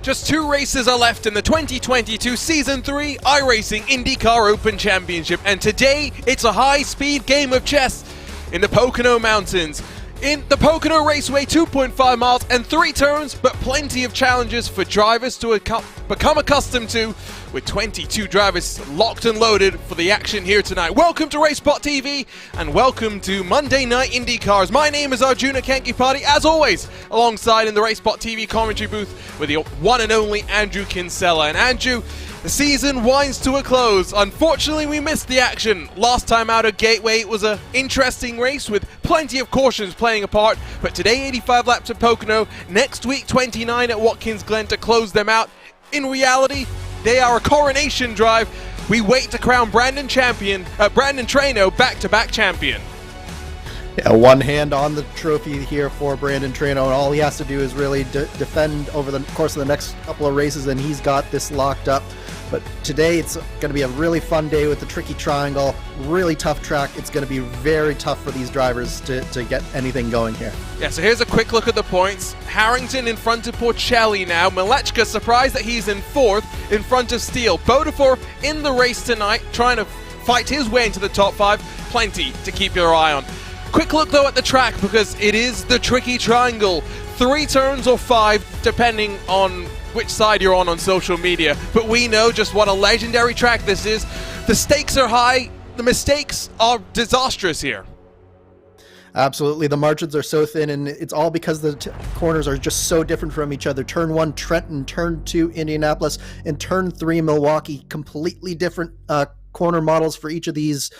Just 2 races are left in the 2022 Season 3 iRacing IndyCar Open Championship, and today it's a high-speed game of chess in the Pocono Mountains. In the Pocono Raceway, 2.5 miles and 3 turns, but plenty of challenges for drivers to become accustomed to, with 22 drivers locked and loaded for the action here tonight. Welcome to RaceSpotTV, and welcome to Monday Night IndyCars. My name is Arjuna Kankipati, as always, alongside in the RaceSpotTV commentary booth with the one and only Andrew Kinsella. And Andrew, the season winds to a close. Unfortunately, we missed the action last time out at Gateway. It was an interesting race with plenty of cautions playing a part, but today 85 laps at Pocono, next week 29 at Watkins Glen to close them out. In reality, they are a coronation drive. We wait to crown Brandon Traino back-to-back champion. Yeah, one hand on the trophy here for Brandon Traino, and all he has to do is really defend over the course of the next couple of races, and he's got this locked up. But today it's going to be a really fun day with the tricky triangle, really tough track. It's going to be very tough for these drivers to get anything going here. Yeah, so here's a quick look at the points. Harrington in front of Porcelli now. Malechka surprised that he's in 4th in front of Steele. Bodefor in the race tonight, trying to fight his way into the top 5. Plenty to keep your eye on. Quick look though at the track, because it is the tricky triangle. 3 turns or 5, depending on which side you're on social media. But we know just what a legendary track this is. The stakes are high, the mistakes are disastrous here. Absolutely, the margins are so thin, and it's all because the corners are just so different from each other. Turn 1, Trenton. Turn 2, Indianapolis. And Turn 3, Milwaukee. Completely different corner models for each of these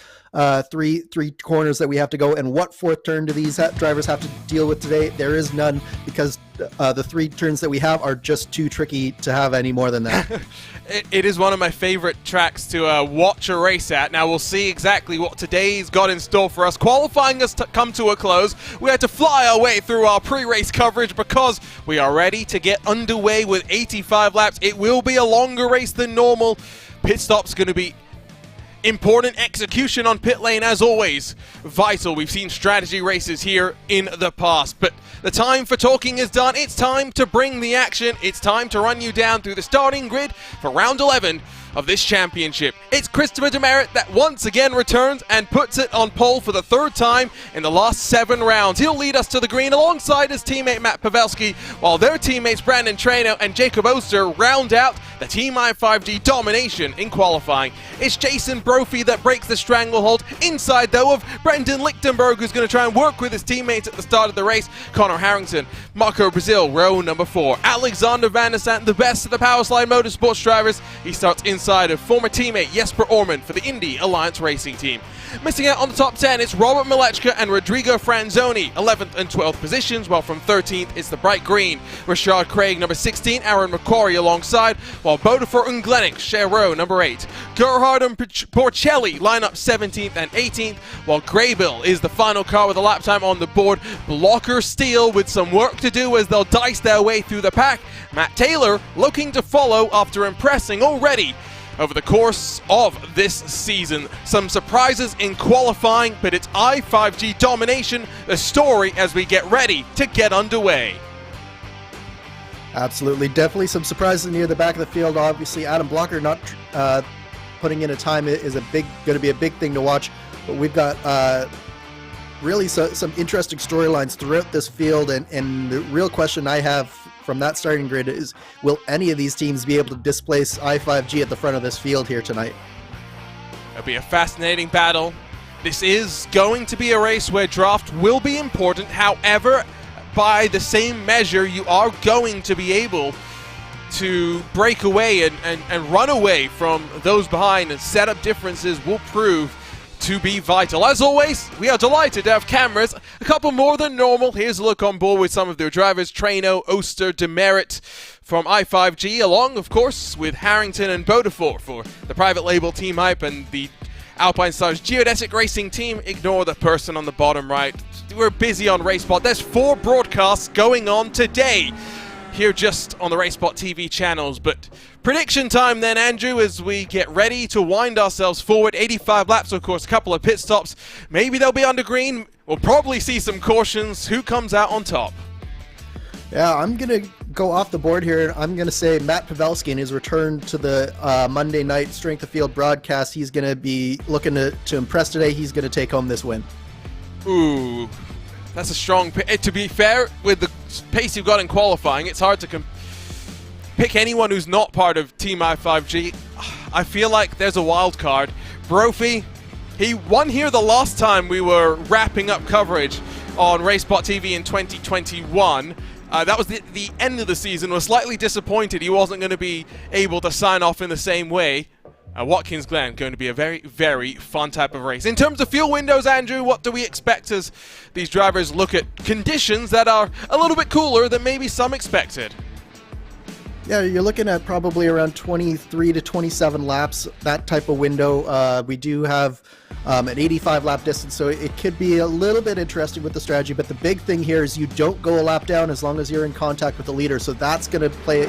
three corners that we have to go. And what 4th turn do these drivers have to deal with today? There is none, because the 3 turns that we have are just too tricky to have any more than that. It is one of my favorite tracks to watch a race at. Now we'll see exactly what today's got in store for us. Qualifying has come to a close. We had to fly our way through our pre-race coverage because we are ready to get underway with 85 laps. It will be a longer race than normal. Pit stop's going to be important. Execution on pit lane, as always, vital. We've seen strategy races here in the past, but the time for talking is done. It's time to bring the action. It's time to run you down through the starting grid for round 11 of this championship. It's Christopher Demerit that once again returns and puts it on pole for the 3rd time in the last 7 rounds. He'll lead us to the green alongside his teammate Matt Pavelski, while their teammates Brandon Traino and Jacob Oster round out the Team i5G domination in qualifying. It's Jason Brophy that breaks the stranglehold inside, though, of Brendan Lichtenberg, who's going to try and work with his teammates at the start of the race. Connor Harrington, Marco Brazil, row number 4. Alexander Van der Sant, the best of the Powerslide Motorsports drivers. He starts inside of former teammate Jesper Orman for the Indy Alliance Racing Team. Missing out on the top 10, it's Robert Malechka and Rodrigo Franzoni, 11th and 12th positions, while from 13th it's the bright green Rashad Craig, number 16, Aaron McQuarrie alongside, while Bodefor and Glennick share row number 8. Gerhard and Porcelli line up 17th and 18th, while Graybill is the final car with a lap time on the board. Blocker Steele with some work to do as they'll dice their way through the pack. Matt Taylor looking to follow after impressing already over the course of this season. Some surprises in qualifying, but it's i5G domination, the story as we get ready to get underway. Absolutely, definitely some surprises near the back of the field. Obviously, Adam Blocker not putting in a time is going to be a big thing to watch. But we've got really some interesting storylines throughout this field, and the real question I have from that starting grid is, will any of these teams be able to displace i5G at the front of this field here tonight? It'll be a fascinating battle. This is going to be a race where draft will be important. However, by the same measure, you are going to be able to break away and run away from those behind, and set up differences will prove to be vital. As always, we are delighted to have cameras, a couple more than normal. Here's a look on board with some of their drivers: Traino, Oster, Demerit from i5G, along, of course, with Harrington and Bodefor for the private label Team Hype and the Alpine Stars Geodesic Racing Team. Ignore the person on the bottom right. We're busy on RaceSpot. There's 4 broadcasts going on today here just on the RaceSpotTV channels. But prediction time then, Andrew, as we get ready to wind ourselves forward. 85 laps, of course, a couple of pit stops. Maybe they'll be under green. We'll probably see some cautions. Who comes out on top? Yeah, I'm going to go off the board here. I'm going to say Matt Pavelski in his return to the Monday night Strength of Field broadcast. He's going to be looking to impress today. He's going to take home this win. Ooh, that's a strong pick. To be fair, with the pace you've got in qualifying, it's hard to pick anyone who's not part of Team i5G. I feel like there's a wild card. Brophy, he won here the last time we were wrapping up coverage on RaceSpotTV in 2021. That was the end of the season. Was slightly disappointed he wasn't going to be able to sign off in the same way. Watkins Glen going to be a very, very fun type of race. In terms of fuel windows, Andrew, what do we expect as these drivers look at conditions that are a little bit cooler than maybe some expected? Yeah, you're looking at probably around 23 to 27 laps, that type of window. We do have an 85 lap distance, so it could be a little bit interesting with the strategy, but the big thing here is you don't go a lap down as long as you're in contact with the leader, so that's going to play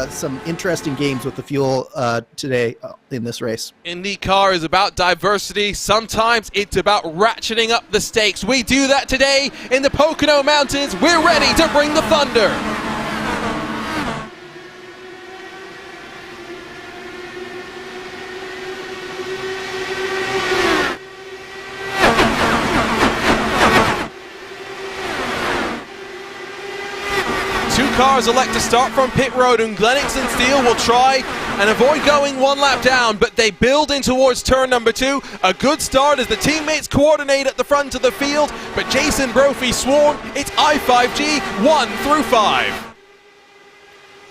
some interesting games with the fuel today in this race. IndyCar is about diversity. Sometimes it's about ratcheting up the stakes. We do that today in the Pocono Mountains. We're ready to bring the thunder. Two cars elect to start from pit road, and Glenix and Steele will try and avoid going one lap down, but they build in towards turn number 2. A good start as the teammates coordinate at the front of the field, but Jason Brophy sworn it's i5G 1 through 5.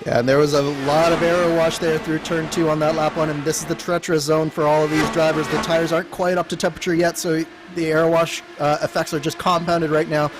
Yeah, and there was a lot of aero wash there through turn 2 on that lap 1, and this is the treacherous zone for all of these drivers. The tires aren't quite up to temperature yet, so the aero wash effects are just compounded right now.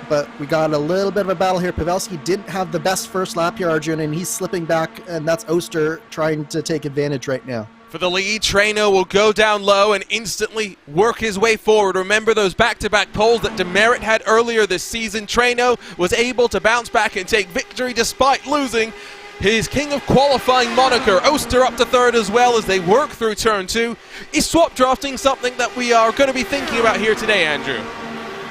But we got a little bit of a battle here. Pavelski didn't have the best first lap here, Arjun, and he's slipping back, and that's Oster trying to take advantage right now. For the lead, Traino will go down low and instantly work his way forward. Remember those back-to-back poles that Demerit had earlier this season? Traino was able to bounce back and take victory despite losing his King of Qualifying moniker. Oster up to third as well as they work through turn 2. Is swap drafting something that we are going to be thinking about here today, Andrew?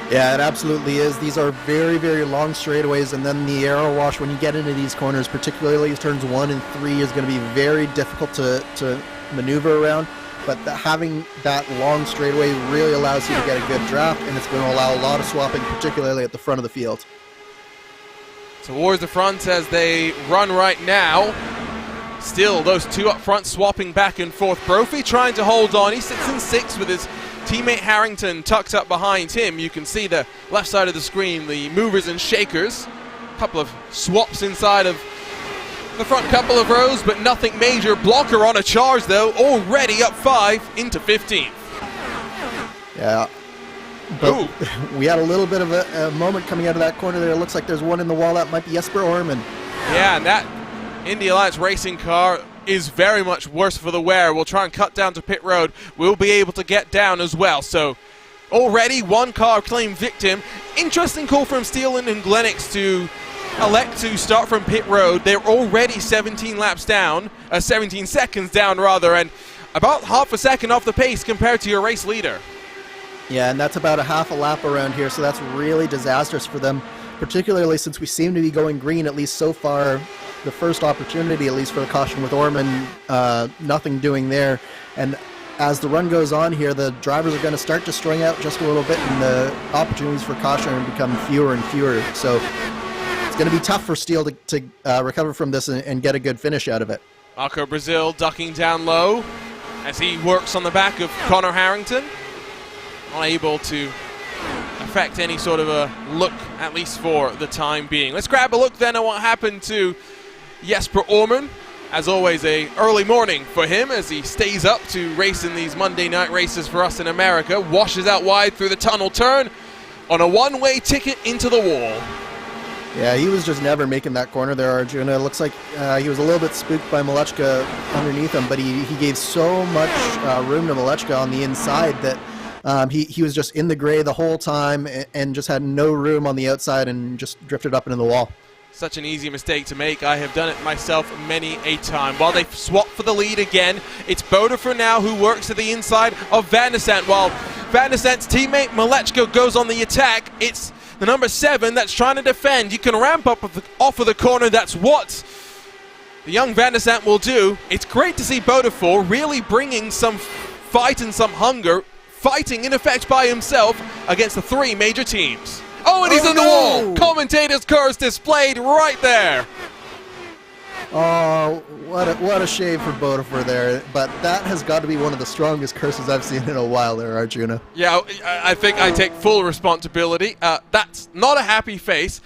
Yeah, it absolutely is. These are very, very long straightaways, and then the aero wash when you get into these corners, particularly turns 1 and 3, is going to be very difficult to maneuver around. But having that long straightaway really allows you to get a good draft, and it's going to allow a lot of swapping, particularly at the front of the field. Towards the front as they run right now. Still, those two up front swapping back and forth. Brophy trying to hold on. He sits in 6th with his teammate Harrington tucked up behind him. You can see the left side of the screen, the movers and shakers. A couple of swaps inside of the front couple of rows, but nothing major. Blocker on a charge, though, already up 5 into 15th. Yeah. But we had a little bit of a moment coming out of that corner there. It looks like there's one in the wall. That might be Jesper Orman. Yeah, and that Indy Alliance racing car is very much worse for the wear. We'll try and cut down to pit road. We'll be able to get down as well. So already one car claimed victim. Interesting call from Steele and Glenix to elect to start from pit road. They're already 17 laps down, 17 seconds down rather, and about half a second off the pace compared to your race leader. Yeah, and that's about a half a lap around here, so that's really disastrous for them, particularly since we seem to be going green, at least so far. The first opportunity, at least for the caution with Orman, nothing doing there. And as the run goes on here, the drivers are going to start to string out just a little bit, and the opportunities for caution are become fewer and fewer. So it's going to be tough for Steele to recover from this and get a good finish out of it. Marco Brazil ducking down low as he works on the back of Connor Harrington. Unable to affect any sort of a look, at least for the time being. Let's grab a look then at what happened to Jesper Orman. As always, a early morning for him as he stays up to race in these Monday night races for us in America. Washes out wide through the tunnel turn on a one-way ticket into the wall. Yeah, he was just never making that corner there, Arjuna. It looks like he was a little bit spooked by Malechka underneath him, but he gave so much room to Malechka on the inside that he was just in the gray the whole time and just had no room on the outside and just drifted up into the wall. Such an easy mistake to make. I have done it myself many a time. While they swap for the lead again, it's Bodefer now who works to the inside of Van der Sant. While Van der Sant's teammate Malechko goes on the attack, it's the number 7 that's trying to defend. You can ramp up off of the corner. That's what the young Van der Sant will do. It's great to see Bodefer really bringing some fight and some hunger, fighting in effect by himself against the 3 major teams. Oh, and he's in the wall! Commentator's curse displayed right there! Oh, what a shame for Bodefer there, but that has got to be one of the strongest curses I've seen in a while there, Arjuna. Yeah, I think I take full responsibility. That's not a happy face.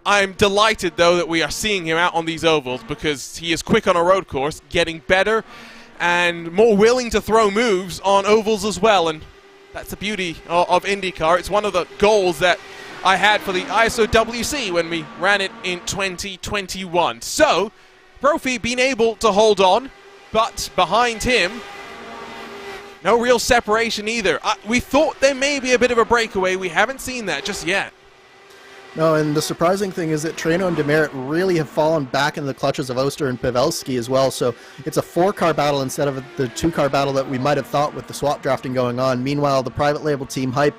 I'm delighted, though, that we are seeing him out on these ovals because he is quick on a road course, getting better and more willing to throw moves on ovals as well, and that's the beauty of IndyCar. It's one of the goals that I had for the ISOWC when we ran it in 2021. So, Brophy being able to hold on, but behind him, no real separation either. We thought there may be a bit of a breakaway. We haven't seen that just yet. No, and the surprising thing is that Treno and Demerit really have fallen back into the clutches of Oster and Pavelski as well, so it's a 4-car battle instead of the 2-car battle that we might have thought with the swap drafting going on. Meanwhile, the private label team Hype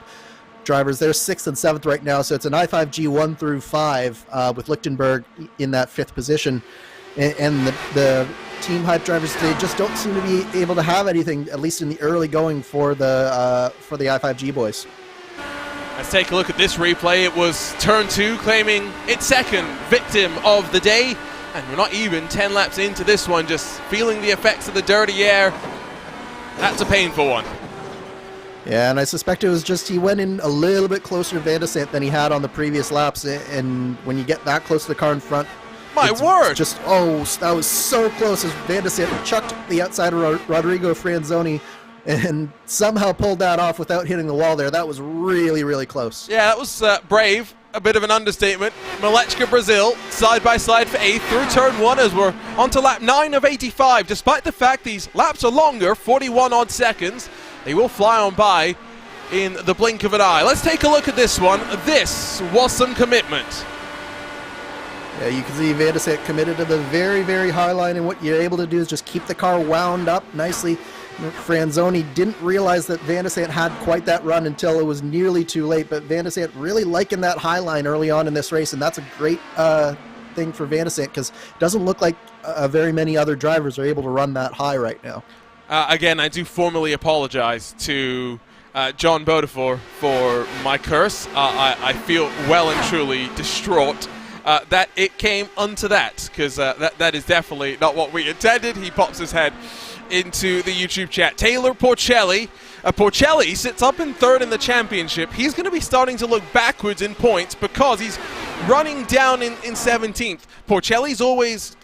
drivers, they're 6th and 7th right now, so it's an I5G 1 through 5 with Lichtenberg in that 5th position. And the team Hype drivers, they just don't seem to be able to have anything, at least in the early going for the I5G boys. Let's take a look at this replay. It was turn 2 claiming its second victim of the day. And we're not even 10 laps into this one, just feeling the effects of the dirty air. That's a painful one. Yeah, and I suspect it was just he went in a little bit closer to Van der Sant than he had on the previous laps. And when you get that close to the car in front, my word! Just, that was so close as Van der Sant chucked the outside of Rodrigo Franzoni and somehow pulled that off without hitting the wall there. That was really, really close. Yeah, that was brave. A bit of an understatement. Malechka Brazil, side by side for 8th through turn 1 as we're on to lap 9 of 85. Despite the fact these laps are longer, 41 odd seconds, they will fly on by in the blink of an eye. Let's take a look at this one. This was some commitment. Yeah, you can see Van der Sant committed to the very, very high line, and what you're able to do is just keep the car wound up nicely. Franzoni didn't realize that Van der Sant had quite that run until it was nearly too late, but Van der Sant really liking that high line early on in this race, and that's a great thing for Van der Sant because it doesn't look like very many other drivers are able to run that high right now. Again, I do formally apologize to John Bodefer for my curse. I feel well and truly distraught that it came unto that, because that is definitely not what we intended. He pops his head into the YouTube chat. Taylor Porcelli. Porcelli sits up in 3rd in the championship. He's going to be starting to look backwards in points because he's running down in 17th. Porcelli's always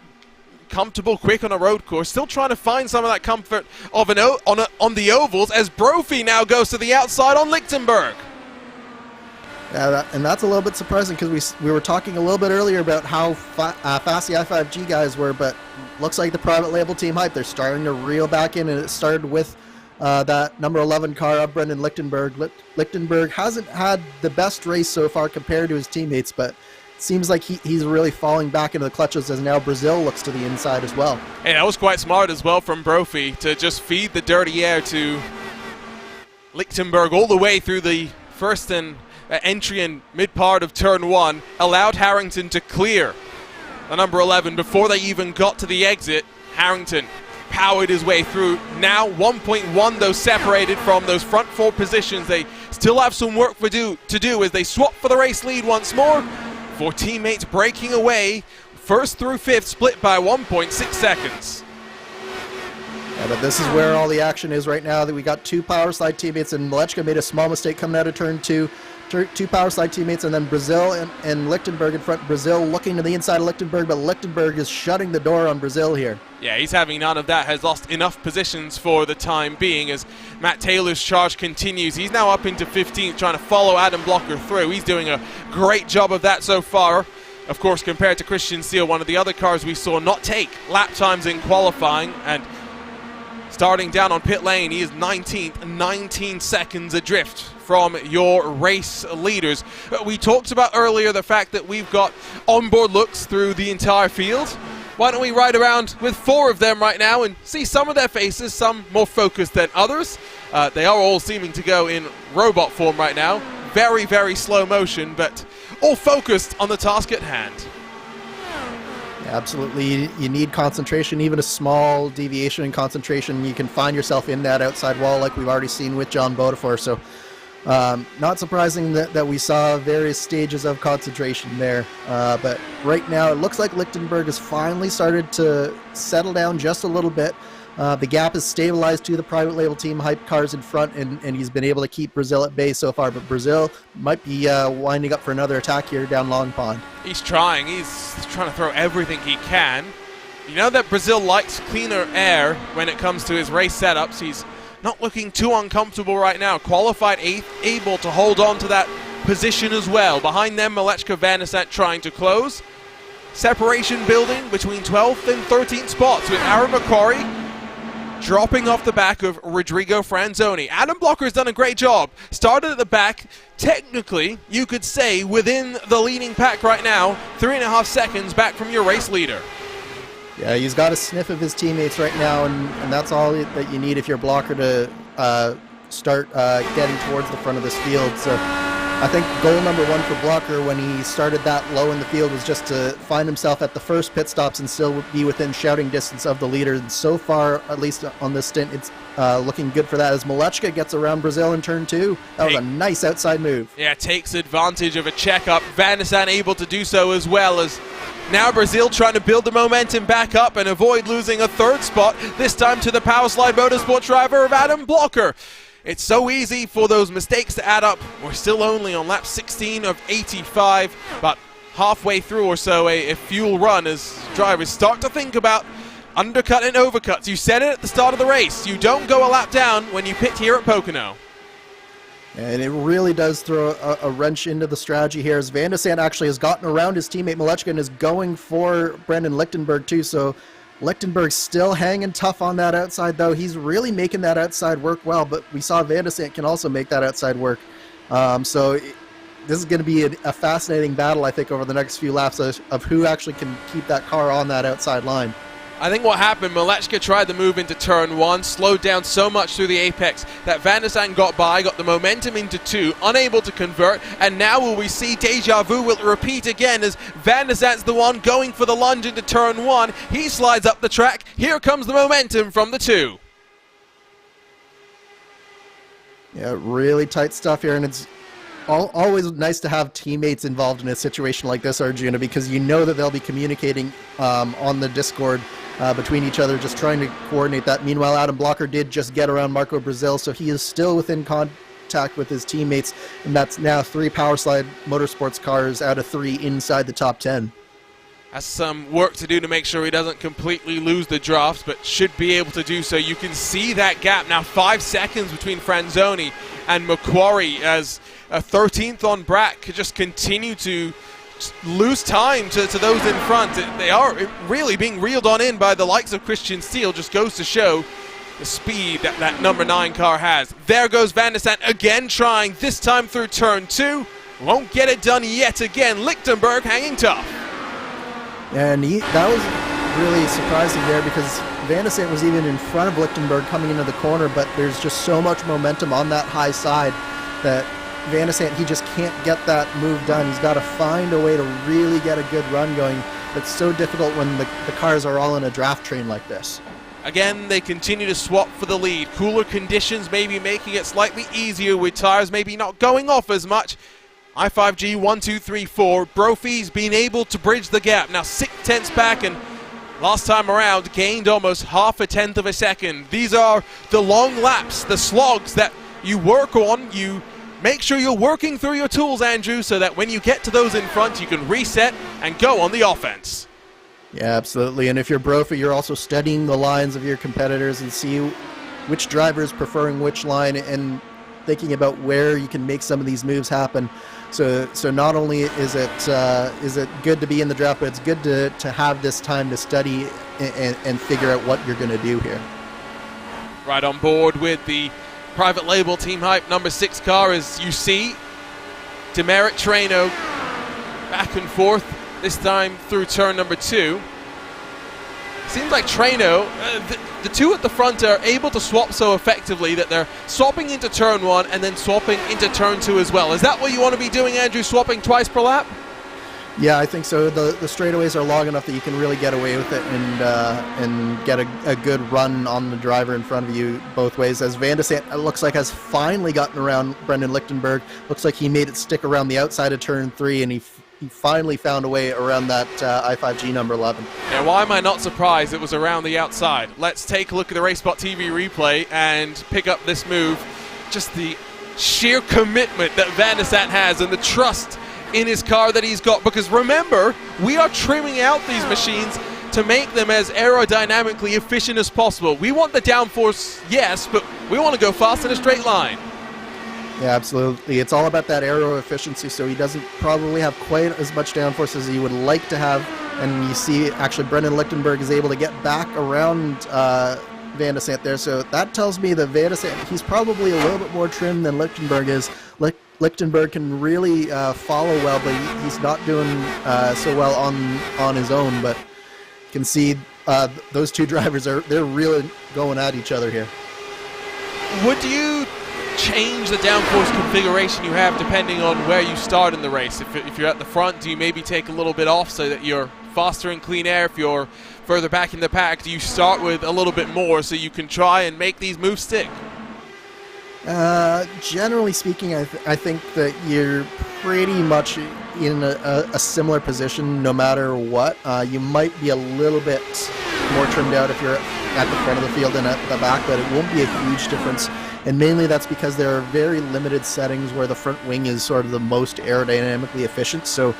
comfortable, quick on a road course, still trying to find some of that comfort of on the ovals as Brophy now goes to the outside on Lichtenberg. Yeah, and that's a little bit surprising because we were talking a little bit earlier about how fast the I5G guys were, but looks like the private label team Hype, they're starting to reel back in, and it started with that number 11 car up Brendan Lichtenberg. Lichtenberg hasn't had the best race so far compared to his teammates, but it seems like he's really falling back into the clutches as now Brazil looks to the inside as well. Hey, that was quite smart as well from Brophy to just feed the dirty air to Lichtenberg all the way through the first and entry and mid part of turn 1, allowed Harrington to clear the number 11 before they even got to the exit. Harrington powered his way through. Now 1.1 though separated from those front 4 positions. They still have some work to do as they swap for the race lead once more. 4 teammates breaking away. 1st through 5th split by 1.6 seconds. Yeah, but this is where all the action is right now. That we got 2 power slide teammates, and Malechka made a small mistake coming out of turn 2. 2 power slide teammates, and then Brazil and Lichtenberg in front. Brazil looking to the inside of Lichtenberg, but Lichtenberg is shutting the door on Brazil here. Yeah, he's having none of that. Has lost enough positions for the time being as Matt Taylor's charge continues. He's now up into 15th, trying to follow Adam Blocker through. He's doing a great job of that so far. Of course, compared to Christian Seal, one of the other cars we saw not take lap times in qualifying, and starting down on pit lane, he is 19th, 19 seconds adrift from your race leaders. We talked about earlier the fact that we've got onboard looks through the entire field. Why don't we ride around with 4 of them right now and see some of their faces, some more focused than others. They are all seeming to go in robot form right now. Very, very slow motion, but all focused on the task at hand. Yeah, absolutely. You need concentration, even a small deviation in concentration. You can find yourself in that outside wall like we've already seen with John Bodefor. So not surprising that we saw various stages of concentration there. But right now it looks like Lichtenberg has finally started to settle down just a little bit. The gap is stabilized to the private label team hype cars in front, and he's been able to keep Brazil at bay so far. But Brazil might be winding up for another attack here down Long Pond. He's trying to throw everything he can. You know that Brazil likes cleaner air when it comes to his race setups. He's not looking too uncomfortable right now. Qualified 8th, able to hold on to that position as well. Behind them, Malechka Van der Sant trying to close. Separation building between 12th and 13th spots with Aaron McQuarrie dropping off the back of Rodrigo Franzoni. Adam Blocker has done a great job. Started at the back. Technically, you could say within the leading pack right now, 3.5 seconds back from your race leader. Yeah, he's got a sniff of his teammates right now, and that's all that you need if you're Blocker to start getting towards the front of this field. So I think goal number 1 for Blocker when he started that low in the field was just to find himself at the first pit stops and still be within shouting distance of the leader. And so far, at least on this stint, it's looking good for that as Malechka gets around Brazil in turn 2. That was a nice outside move. Yeah, takes advantage of a checkup. Van der Sant able to do so as well, as now Brazil trying to build the momentum back up and avoid losing a 3rd spot, this time to the Powerslide Motorsport driver of Adam Blocker. It's so easy for those mistakes to add up. We're still only on lap 16 of 85, but halfway through or so a fuel run as drivers start to think about undercut and overcuts. You said it at the start of the race. You don't go a lap down when you pit here at Pocono. And it really does throw a wrench into the strategy here as Van der Sant actually has gotten around his teammate Malechka and is going for Brendan Lichtenberg too. So Lichtenberg's still hanging tough on that outside, though. He's really making that outside work well, but we saw Van der Sant can also make that outside work. This is going to be a fascinating battle, I think, over the next few laps of who actually can keep that car on that outside line. I think what happened, Malechka tried to move into turn 1, slowed down so much through the apex that Van der Sant got by, got the momentum into 2, unable to convert, and now will we see deja vu will repeat again as Van der Sant's the one going for the lunge into turn 1. He slides up the track. Here comes the momentum from the 2. Yeah, really tight stuff here, and it's always nice to have teammates involved in a situation like this, Arjuna, because you know that they'll be communicating on the Discord between each other, just trying to coordinate that. Meanwhile, Adam Blocker did just get around Marco Brazil, so he is still within contact with his teammates, and that's now 3 Powerslide Motorsports cars out of 3 inside the top 10. Has some work to do to make sure he doesn't completely lose the drafts, but should be able to do so. You can see that gap now, 5 seconds between Franzoni and Macquarie, as a 13th on Brack could just continue to lose time to those in front. They are really being reeled on in by the likes of Christian Steele. Just goes to show the speed that number 9 car has. There goes Van der Sant again, trying this time through turn 2. Won't get it done yet again. Lichtenberg hanging tough. And that was really surprising there because Van der Sant was even in front of Lichtenberg coming into the corner, but there's just so much momentum on that high side that Van der Sant, he just can't get that move done. He's got to find a way to really get a good run going. It's so difficult when the cars are all in a draft train like this. Again, they continue to swap for the lead. Cooler conditions maybe making it slightly easier with tires maybe not going off as much. I5G 1, 2, 3, 4. Brophy's been able to bridge the gap. Now 6/10 back, and last time around gained almost 0.5 of a second. These are the long laps, the slogs that you work on. You make sure you're working through your tools, Andrew, so that when you get to those in front, you can reset and go on the offense. Yeah, absolutely. And if you're Brophy, you're also studying the lines of your competitors and see which driver is preferring which line and thinking about where you can make some of these moves happen. So not only is it good to be in the draft, but it's good to have this time to study and figure out what you're going to do here. Right on board with the Private label Team Hype number 6 car, as you see Demerit Traino back and forth, this time through turn number 2. Seems like Traino, the two at the front are able to swap so effectively that they're swapping into turn 1 and then swapping into turn 2 as well. Is that what you want to be doing, Andrew, swapping twice per lap? Yeah, I think so. The straightaways are long enough that you can really get away with it and get a good run on the driver in front of you both ways. As Van de Sant looks like has finally gotten around Brendan Lichtenberg. Looks like he made it stick around the outside of turn 3, and he finally found a way around that I5G number 11. Yeah, why am I not surprised it was around the outside? Let's take a look at the RaceSpotTV replay and pick up this move. Just the sheer commitment that Van de Sant has and the trust in his car that he's got, because remember, we are trimming out these machines to make them as aerodynamically efficient as possible. We want the downforce, yes, but we want to go fast in a straight line. Yeah, absolutely. It's all about that aero efficiency, so he doesn't probably have quite as much downforce as he would like to have. And you see, actually, Brendan Lichtenberg is able to get back around Van de Sant there. So that tells me that Van de Sant, he's probably a little bit more trim than Lichtenberg is. Lichtenberg can really follow well, but he's not doing so well on his own. But you can see those two drivers they're really going at each other here. Would you change the downforce configuration you have depending on where you start in the race? If you're at the front, do you maybe take a little bit off so that you're faster in clean air? If you're further back in the pack, do you start with a little bit more so you can try and make these moves stick? Generally speaking, I think that you're pretty much in a similar position no matter what. You might be a little bit more trimmed out if you're at the front of the field and at the back, but it won't be a huge difference. And mainly that's because there are very limited settings where the front wing is sort of the most aerodynamically efficient, so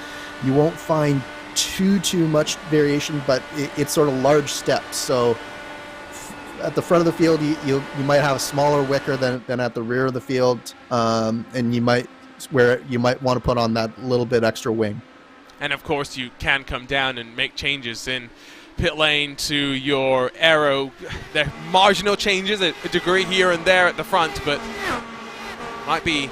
you won't find too much variation, but it's sort of large steps. So at the front of the field, you might have a smaller wicker than at the rear of the field, and you might want to put on that little bit extra wing. And of course, you can come down and make changes in pit lane to your aero. There are marginal changes, a degree here and there at the front, but might be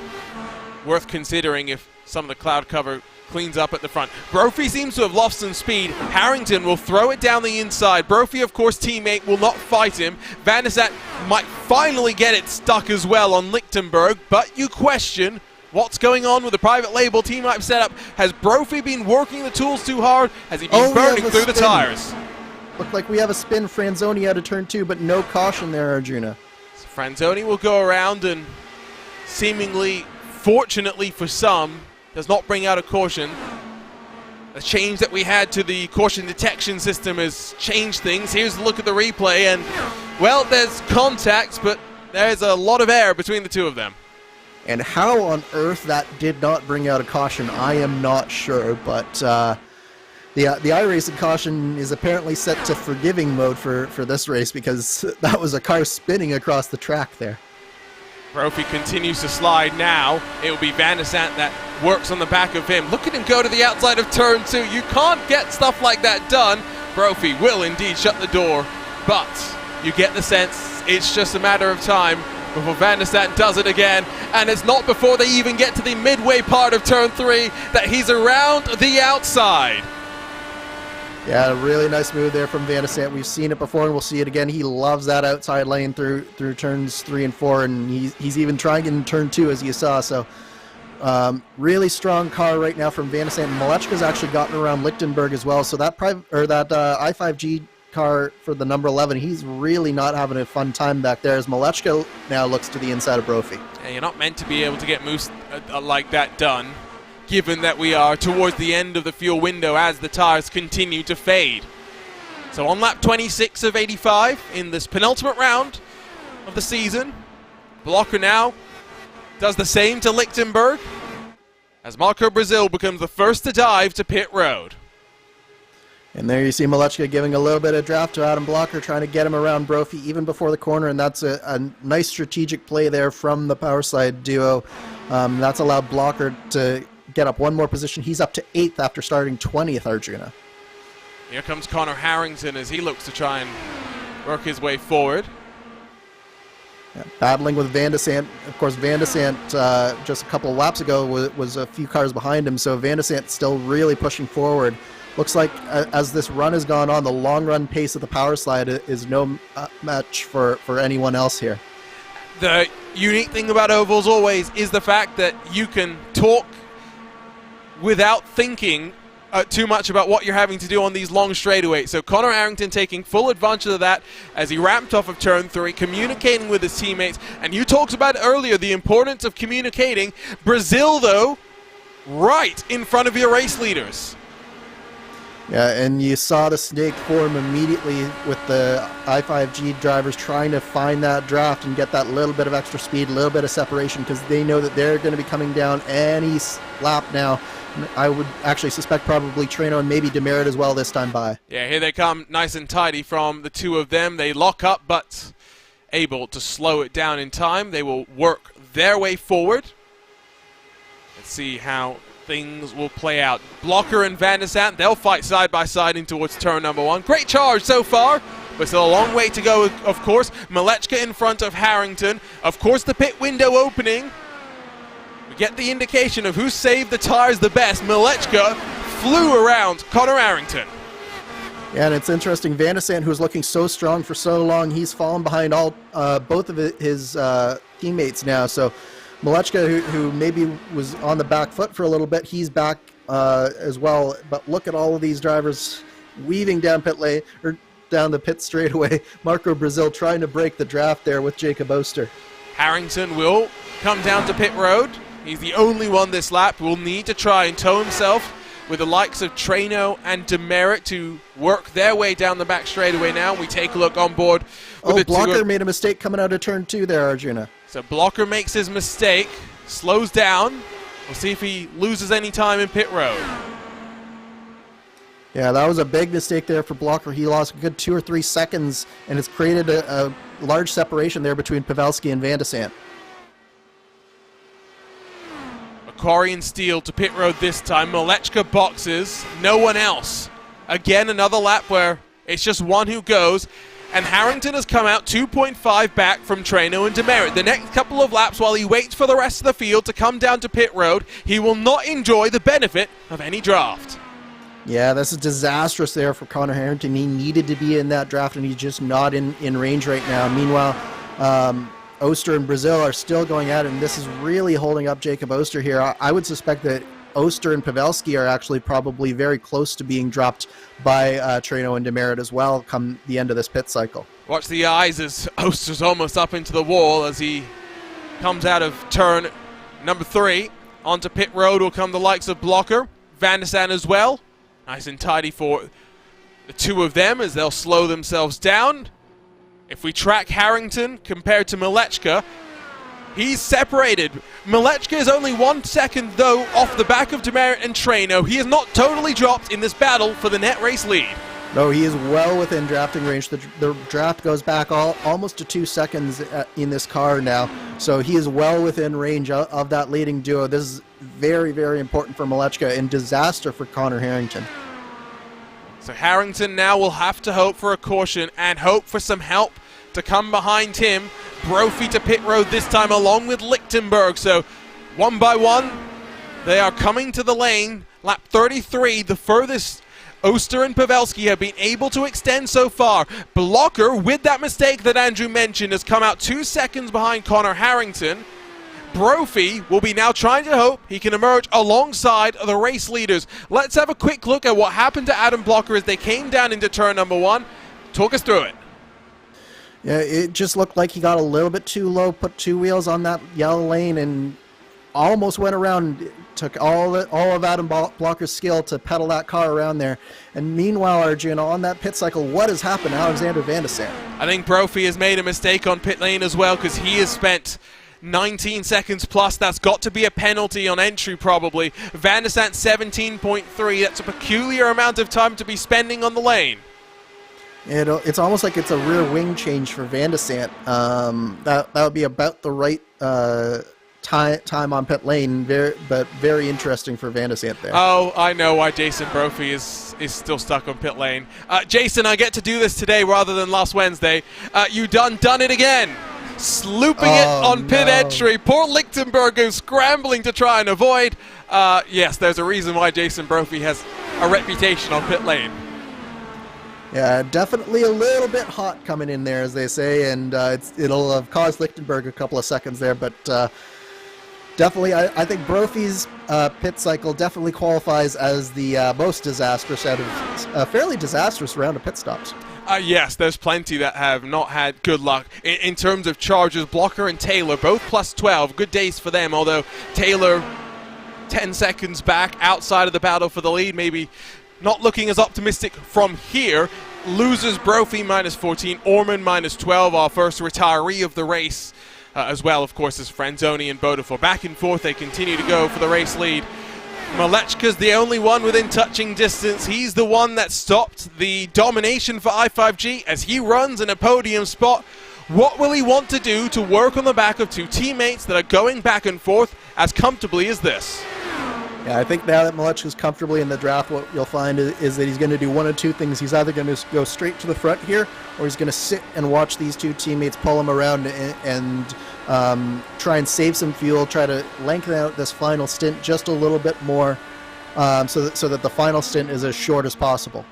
worth considering if some of the cloud cover cleans up at the front. Brophy seems to have lost some speed. Harrington will throw it down the inside. Brophy, of course, teammate, will not fight him. Van de Sant might finally get it stuck as well on Lichtenberg, but you question what's going on with the private label Team Hype setup. Has Brophy been working the tools too hard? Has he been burning through the tires? Look like we have a spin. Franzoni out of turn 2, but no caution there, Arjuna. So Franzoni will go around and seemingly, fortunately for some, does not bring out a caution. The change that we had to the caution detection system has changed things. Here's a look at the replay, and, well, there's contact, but there's a lot of air between the two of them. And how on earth that did not bring out a caution, I am not sure, but the iRacing caution is apparently set to forgiving mode for this race, because that was a car spinning across the track there. Brophy continues to slide now. It will be Van de Sant that works on the back of him. Look at him go to the outside of turn 2. You can't get stuff like that done. Brophy will indeed shut the door, but you get the sense it's just a matter of time before Van de Sant does it again, and it's not before they even get to the midway part of turn 3 that he's around the outside. Yeah, a really nice move there from Van de Sant. We've seen it before and we'll see it again. He loves that outside lane through turns 3 and 4, and he's even trying in turn 2, as you saw. So really strong car right now from Van de Sant. Malechka's actually gotten around Lichtenberg as well. So that I5G car for the number 11, he's really not having a fun time back there, as Malechka now looks to the inside of Brophy. Yeah, you're not meant to be able to get moves like that done, given that we are towards the end of the fuel window as the tires continue to fade. So on lap 26 of 85 in this penultimate round of the season, Blocker now does the same to Lichtenberg as Marco Brazil becomes the first to dive to pit road. And there you see Malechka giving a little bit of draft to Adam Blocker, trying to get him around Brophy even before the corner, and that's a nice strategic play there from the Powerslide duo. That's allowed Blocker to get up one more position. He's up to 8th after starting 20th, Arjuna. Here comes Connor Harrington as he looks to try and work his way forward. Battling with Van de Sant. Of course, Van de Sant just a couple of laps ago was a few cars behind him, so Van de Sant still really pushing forward. Looks like as this run has gone on, the long run pace of the power slide is no match for anyone else here. The unique thing about ovals always is the fact that you can talk without thinking too much about what you're having to do on these long straightaways. So Connor Harrington taking full advantage of that as he ramped off of turn 3, communicating with his teammates. And you talked about earlier the importance of communicating. Brazil, though, right in front of your race leaders. Yeah, and you saw the snake form immediately with the I5G drivers trying to find that draft and get that little bit of extra speed, a little bit of separation, because they know that they're going to be coming down any lap now. I would actually suspect probably Treno and maybe Demerit as well this time by. Yeah, here they come nice and tidy from the two of them. They lock up, but able to slow it down in time. They will work their way forward. Let's see how things will play out. Blocker and Van de Sant, they'll fight side by side in towards turn number 1. Great charge so far, but still a long way to go, of course. Malechka in front of Harrington. Of course, the pit window opening. We get the indication of who saved the tires the best. Malechka flew around Connor Harrington. Yeah, and it's interesting. Van de Sant, who's looking so strong for so long, he's fallen behind both of his teammates now. So Malechka, who maybe was on the back foot for a little bit, he's back as well. But look at all of these drivers weaving down pit lane, or down the pit straightaway. Marco Brazil trying to break the draft there with Jacob Oster. Harrington will come down to pit road. He's the only one this lap. Will need to try and tow himself with the likes of Treno and Demerit to work their way down the back straightaway now. We take a look on board. Blocker made a mistake coming out of turn 2 there, Arjuna. So Blocker makes his mistake, slows down. We'll see if he loses any time in pit road. Yeah, that was a big mistake there for Blocker. He lost a good 2 or 3 seconds, and it's created a large separation there between Pavelski and Van de Sant. Macquarie and Steele to pit road this time. Malechka boxes, no one else. Again, another lap where it's just one who goes. And Harrington has come out 2.5 back from Treno and Demerit. The next couple of laps, while he waits for the rest of the field to come down to pit road, he will not enjoy the benefit of any draft. Yeah, this is disastrous there for Connor Harrington. He needed to be in that draft, and he's just not in range right now. Meanwhile, Oster and Brazil are still going at it, and this is really holding up Jacob Oster here. I would suspect that Oster and Pavelski are actually probably very close to being dropped by Treno and Demerit as well come the end of this pit cycle. Watch the eyes as Oster's almost up into the wall as he comes out of turn number 3. Onto pit road will come the likes of Blocker, Van de Sant as well. Nice and tidy for the two of them as they'll slow themselves down. If we track Harrington compared to Malechka, he's separated. Malechka is only 1 second, though, off the back of Demerit and Treno. He is not totally dropped in this battle for the net race lead. No, he is well within drafting range. The draft goes back almost to 2 seconds in this car now. So he is well within range of that leading duo. This is very, very important for Malechka and disaster for Connor Harrington. So Harrington now will have to hope for a caution and hope for some help to come behind him. Brophy to pit road this time along with Lichtenberg. So one by one, they are coming to the lane. Lap 33, the furthest Oster and Pavelski have been able to extend so far. Blocker, with that mistake that Andrew mentioned, has come out 2 seconds behind Connor Harrington. Brophy will be now trying to hope he can emerge alongside the race leaders. Let's have a quick look at what happened to Adam Blocker as they came down into turn number 1. Talk us through it. Yeah, it just looked like he got a little bit too low, put 2 wheels on that yellow lane, and almost went around. Took all of Adam Blocker's skill to pedal that car around there. And meanwhile, Arjuna, on that pit cycle, what has happened to Alexander Van de Sant? I think Brophy has made a mistake on pit lane as well, because he has spent 19 seconds plus. That's got to be a penalty on entry probably. Van de Sant 17.3. That's a peculiar amount of time to be spending on the lane. It's almost like it's a rear wing change for Van de Sant. That would be about the right time on pit lane, but very interesting for Van de Sant there. Oh, I know why Jason Brophy is still stuck on pit lane. Jason, I get to do this today rather than last Wednesday. You done it again. slooping it on pit entry. Poor Lichtenberg goes scrambling to try and avoid. Yes, there's a reason why Jason Brophy has a reputation on pit lane. Yeah, definitely a little bit hot coming in there, as they say, and it'll have caused Lichtenberg a couple of seconds there, but definitely, I think Brophy's pit cycle definitely qualifies as the most disastrous out of a fairly disastrous round of pit stops. Yes, there's plenty that have not had good luck. In terms of charges, Blocker and Taylor, both plus 12. Good days for them, although Taylor 10 seconds back outside of the battle for the lead, maybe not looking as optimistic from here. Losers Brophy minus 14, Orman minus 12, our first retiree of the race. As well, of course, as Franzoni and Bodeford. Back and forth, they continue to go for the race lead. Malechka's the only one within touching distance. He's the one that stopped the domination for I5G as he runs in a podium spot. What will he want to do to work on the back of two teammates that are going back and forth as comfortably as this? Yeah, I think now that Malechka's comfortably in the draft, what you'll find is that he's going to do one of two things. He's either going to go straight to the front here, or he's going to sit and watch these two teammates pull him around and try and save some fuel, try to lengthen out this final stint just a little bit more, so that the final stint is as short as possible.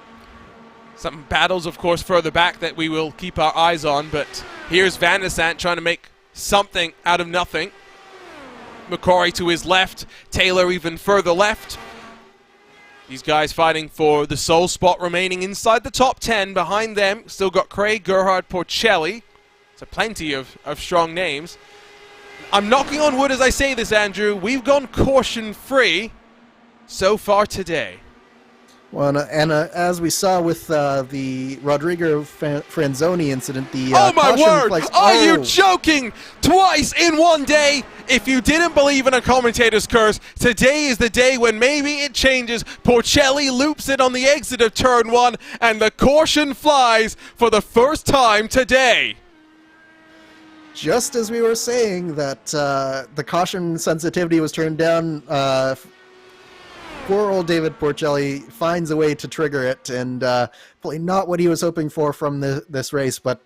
Some battles, of course, further back that we will keep our eyes on, but here's Van der Sant trying to make something out of nothing. McQuarrie to his left, Taylor even further left. These guys fighting for the sole spot remaining inside the top 10. Behind them, still got Craig, Gerhard, Porcelli. So plenty of strong names. I'm knocking on wood as I say this, Andrew. We've gone caution-free so far today. Well, and as we saw with the Rodrigo Franzoni incident, the oh my word! flags, Are you joking? Twice in one day? If you didn't believe in a commentator's curse, today is the day when maybe it changes. Porcelli loops it on the exit of turn 1, and the caution flies for the first time today. Just as we were saying that the caution sensitivity was turned down, poor old David Porcelli finds a way to trigger it, and probably not what he was hoping for from this race, but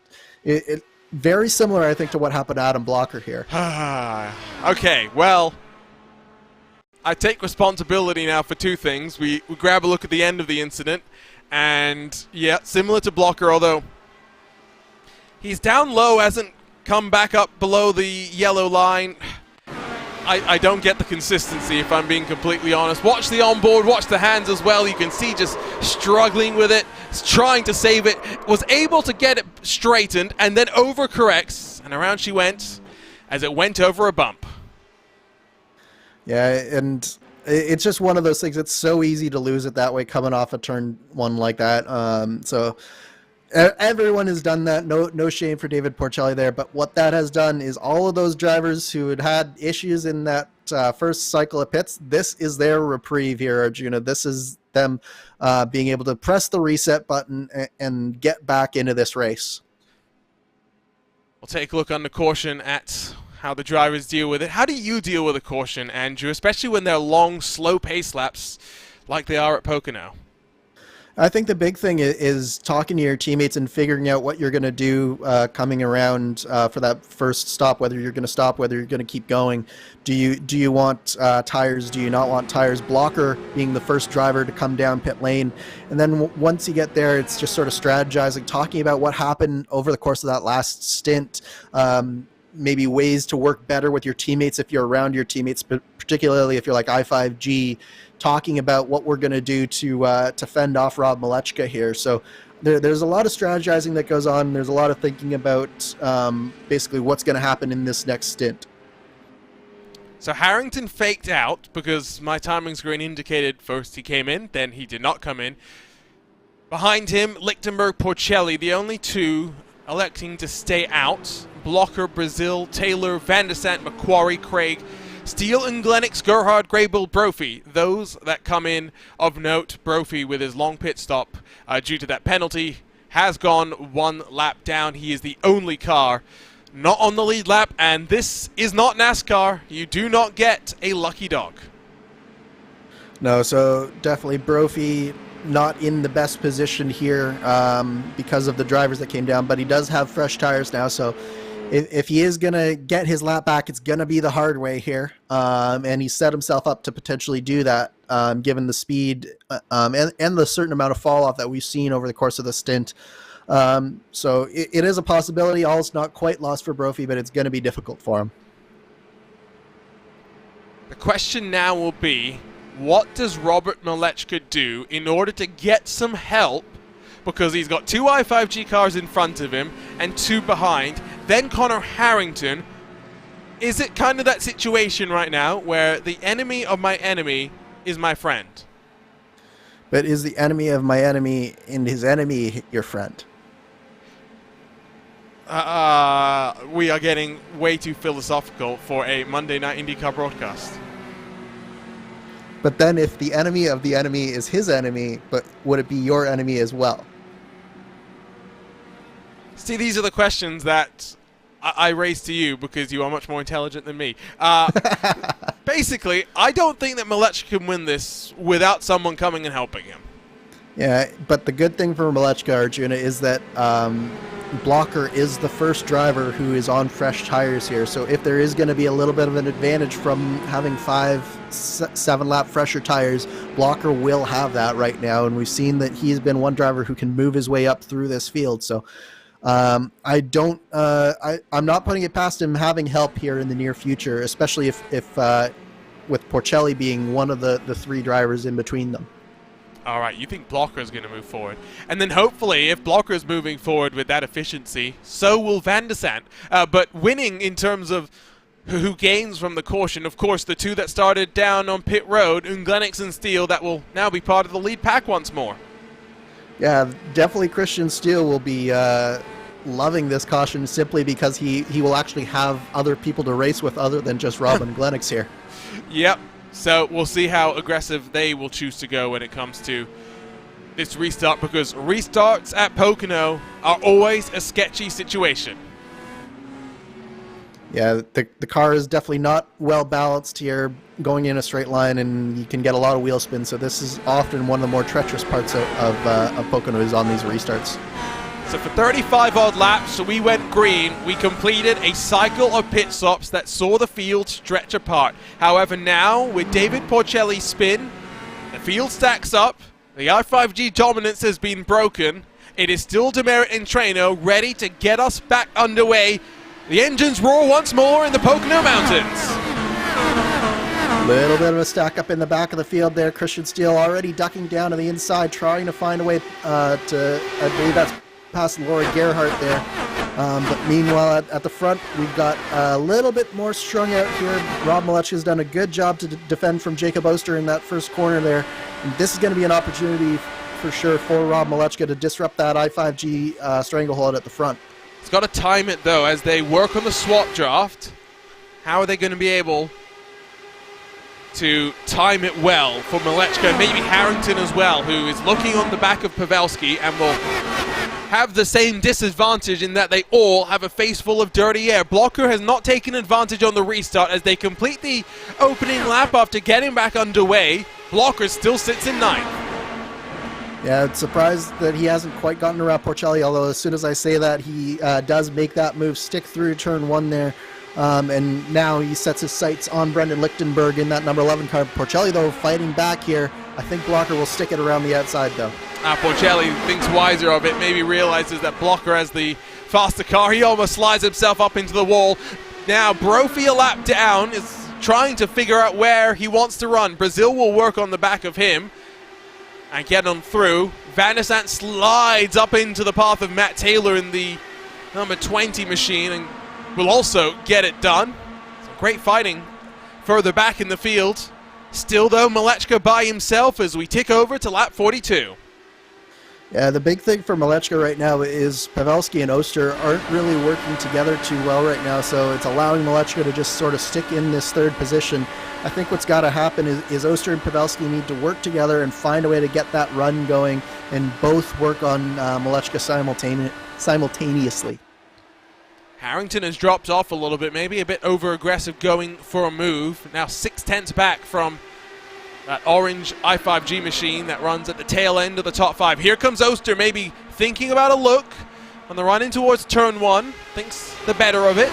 it very similar, I think, to what happened to Adam Blocker here. Okay, well, I take responsibility now for two things. We grab a look at the end of the incident, and yeah, similar to Blocker, although he's down low, hasn't come back up below the yellow line. I don't get the consistency, if I'm being completely honest. Watch the onboard, watch the hands as well. You can see just struggling with it, trying to save it. Was able to get it straightened and then overcorrects. And around she went as it went over a bump. Yeah, and it's just one of those things. It's so easy to lose it that way coming off a turn 1 like that. So everyone has done that. No shame for David Porcelli there. But what that has done is all of those drivers who had issues in that first cycle of pits, this is their reprieve here, Arjuna. This is them being able to press the reset button and get back into this race. We'll take a look on the caution at how the drivers deal with it. How do you deal with a caution, Andrew, especially when they're long, slow pace laps like they are at Pocono? I think the big thing is talking to your teammates and figuring out what you're going to do coming around for that first stop, whether you're going to stop, whether you're going to keep going. Do you want tires? Do you not want tires? Blocker being the first driver to come down pit lane. And then once you get there, it's just sort of strategizing, talking about what happened over the course of that last stint, maybe ways to work better with your teammates if you're around your teammates, but particularly if you're like I5G, talking about what we're going to do to fend off Rob Malechka here. So there's a lot of strategizing that goes on. There's a lot of thinking about basically what's going to happen in this next stint. So Harrington faked out because my timing screen indicated first he came in, then he did not come in. Behind him, Lichtenberg, Porcelli, the only two electing to stay out. Blocker, Brazil, Taylor, Van der Sant, McQuarrie, Craig, Steele and Glennox, Gerhard, Graybill, Brophy. Those that come in of note. Brophy with his long pit stop due to that penalty has gone one lap down. He is the only car not on the lead lap, and this is not NASCAR. You do not get a lucky dog. No, so definitely Brophy not in the best position here because of the drivers that came down, but he does have fresh tires now, so if he is going to get his lap back, it's going to be the hard way here. And he set himself up to potentially do that, given the speed and the certain amount of fall off that we've seen over the course of the stint. So it is a possibility. All's not quite lost for Brophy, but it's going to be difficult for him. The question now will be, what does Robert Malechka do in order to get some help? Because he's got 2 i5G cars in front of him and 2 behind. Then Connor Harrington. Is it kind of that situation right now where the enemy of my enemy is my friend? But is the enemy of my enemy and his enemy your friend? We are getting way too philosophical for a Monday Night IndyCar broadcast. But then if the enemy of the enemy is his enemy, but would it be your enemy as well? See, these are the questions that I raise to you because you are much more intelligent than me. Basically, I don't think that Malechka can win this without someone coming and helping him. Yeah, but the good thing for Malechka, Arjuna, is that Blocker is the first driver who is on fresh tires here. So if there is going to be a little bit of an advantage from having 5-7 lap fresher tires, Blocker will have that right now. And we've seen that he's been one driver who can move his way up through this field. So I'm not putting it past him having help here in the near future, especially if with Porcelli being one of the 3 drivers in between them. All right, you think Blocker is going to move forward. And then hopefully, if Blocker is moving forward with that efficiency, so will Van der Sant. But winning in terms of who gains from the caution, of course, the 2 that started down on pit road, Unglenix and Steele, that will now be part of the lead pack once more. Yeah, definitely Christian Steele will be loving this caution simply because he will actually have other people to race with other than just Rob and Unglenix here. Yep. So we'll see how aggressive they will choose to go when it comes to this restart, because restarts at Pocono are always a sketchy situation. Yeah, the car is definitely not well balanced here going in a straight line, and you can get a lot of wheel spin. So this is often one of the more treacherous parts of Pocono is on these restarts. So for 35 odd laps, we went green. We completed a cycle of pit stops that saw the field stretch apart. However, now with David Porcelli's spin, the field stacks up. The i5G dominance has been broken. It is still Demerit and Treno ready to get us back underway. The engines roar once more in the Pocono Mountains. Little bit of a stack up in the back of the field there. Christian Steele already ducking down to the inside, trying to find a way to, I believe that's past Laura Gerhardt there. But meanwhile, at the front, we've got a little bit more strung out here. Rob Malechka's done a good job to defend from Jacob Oster in that first corner there. And this is going to be an opportunity for sure for Rob Malechka to disrupt that i5G stranglehold at the front. He's got to time it, though, as they work on the swap draft. How are they going to be able to time it well for Malechka and maybe Harrington as well, who is looking on the back of Pavelski and will have the same disadvantage in that they all have a face full of dirty air. Blocker has not taken advantage on the restart as they complete the opening lap after getting back underway. Blocker still sits in 9th. Yeah, it's surprised that he hasn't quite gotten around Porcelli, although as soon as I say that, he does make that move, stick through turn 1 there. And now he sets his sights on Brendan Lichtenberg in that number 11 car. Porcelli, though, fighting back here. I think Blocker will stick it around the outside, though. Porcelli thinks wiser of it, maybe realizes that Blocker has the faster car. He almost slides himself up into the wall. Now, Brophy a lap down is trying to figure out where he wants to run. Brazil will work on the back of him and get on through. Van der Sant slides up into the path of Matt Taylor in the number 20 machine and will also get it done. Some great fighting further back in the field. Still, though, Malechka by himself as we tick over to lap 42. Yeah, the big thing for Malechka right now is Pavelski and Oster aren't really working together too well right now, so it's allowing Malechka to just sort of stick in this 3rd position. I think what's got to happen is Oster and Pavelski need to work together and find a way to get that run going and both work on Malechka simultaneously. Harrington has dropped off a little bit, maybe a bit over-aggressive going for a move. Now 6/10 back from that orange i5G machine that runs at the tail end of the top 5. Here comes Oster, maybe thinking about a look. on the run in towards turn 1, thinks the better of it,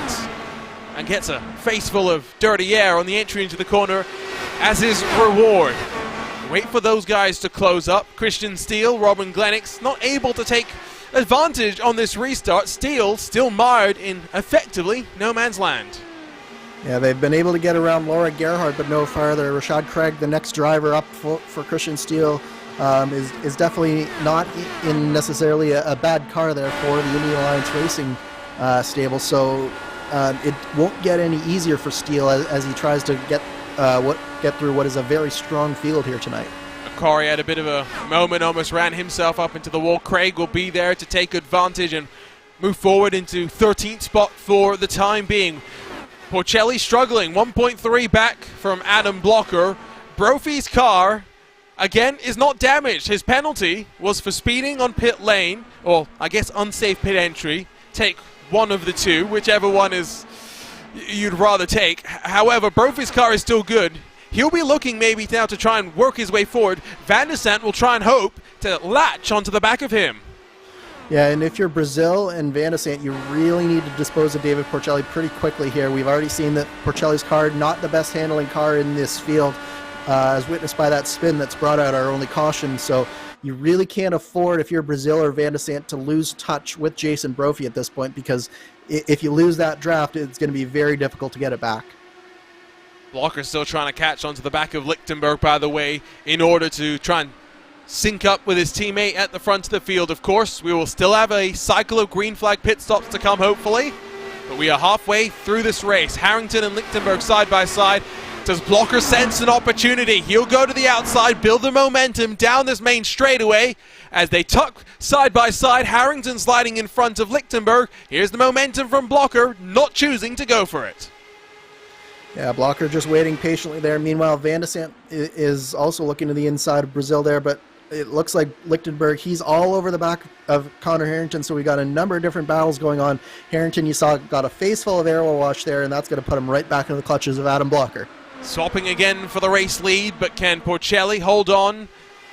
and gets a face full of dirty air on the entry into the corner as his reward. Wait for those guys to close up. Christian Steele, Robin Glennox not able to take advantage on this restart. Steele still mired in effectively no man's land. Yeah, they've been able to get around Laura Gerhardt, but no farther. Rashad Craig, the next driver up for Christian Steele, is definitely not in necessarily a bad car there for the Indy Alliance Racing stable. So it won't get any easier for Steele as he tries to get through what is a very strong field here tonight. Akari had a bit of a moment, almost ran himself up into the wall. Craig will be there to take advantage and move forward into 13th spot for the time being. Porcelli struggling, 1.3 back from Adam Blocker. Brophy's car, again, is not damaged. His penalty was for speeding on pit lane, or I guess unsafe pit entry. Take one of the two, whichever one is you'd rather take. However, Brophy's car is still good. He'll be looking maybe now to try and work his way forward. Van der Sant will try and hope to latch onto the back of him. Yeah, and if you're Brazil and Van der Sant, you really need to dispose of David Porcelli pretty quickly here. We've already seen that Porcelli's car, not the best handling car in this field, as witnessed by that spin that's brought out our only caution. So you really can't afford, if you're Brazil or Van der Sant, to lose touch with Jason Brophy at this point, because if you lose that draft, it's going to be very difficult to get it back. Blocker's still trying to catch onto the back of Lichtenberg, by the way, in order to try and sync up with his teammate at the front of the field. Of course, we will still have a cycle of green flag pit stops to come, hopefully, but we are halfway through this race. Harrington and Lichtenberg side by side. Does Blocker sense an opportunity? He'll go to the outside, build the momentum down this main straightaway as they tuck side by side. Harrington sliding in front of Lichtenberg. Here's the momentum from Blocker, not choosing to go for it. Yeah, Blocker just waiting patiently there. Meanwhile, Van der Sant is also looking to the inside of Brazil there, but it looks like Lichtenberg, he's all over the back of Connor Harrington, so we got a number of different battles going on. Harrington, you saw, got a face full of aero wash there, and that's going to put him right back into the clutches of Adam Blocker. Swapping again for the race lead, but can Porcelli hold on?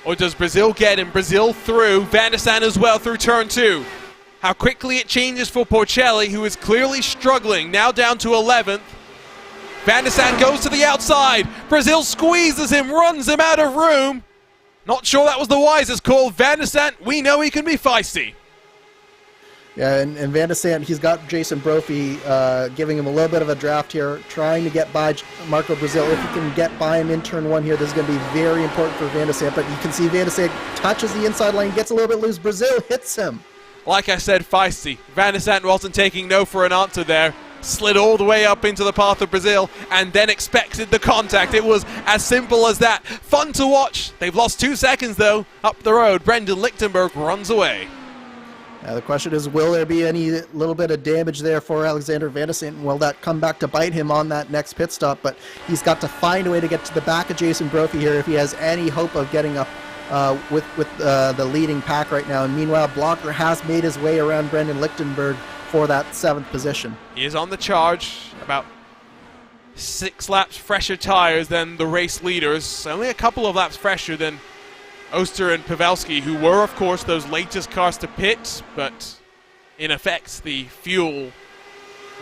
Or does Brazil get him? Brazil through. Van der Sant as well through turn 2. How quickly it changes for Porcelli, who is clearly struggling, now down to 11th. Van der Sant goes to the outside. Brazil squeezes him, runs him out of room. Not sure that was the wisest call. Van der Sant, we know he can be feisty. Yeah, and Van der Sant, he's got Jason Brophy giving him a little bit of a draft here, trying to get by Marco Brazil. If he can get by him in turn 1 here, this is going to be very important for Van der Sant. But you can see Van der Sant touches the inside lane, gets a little bit loose. Brazil hits him. Like I said, feisty. Van der Sant wasn't taking no for an answer there. Slid all the way up into the path of Brazil and then expected the contact. It was as simple as that. Fun to watch. They've lost 2 seconds though. Up the road, Brendan Lichtenberg runs away. The question is, will there be any little bit of damage there for Alexander Van der Sant? Will that come back to bite him on that next pit stop? But he's got to find a way to get to the back of Jason Brophy here if he has any hope of getting up with the leading pack right now. And meanwhile, Blocker has made his way around Brendan Lichtenberg for that 7th position. He is on the charge, about 6 laps fresher tires than the race leaders. Only a couple of laps fresher than Oster and Pavelski, who were, of course, those latest cars to pit, but in effect, the fuel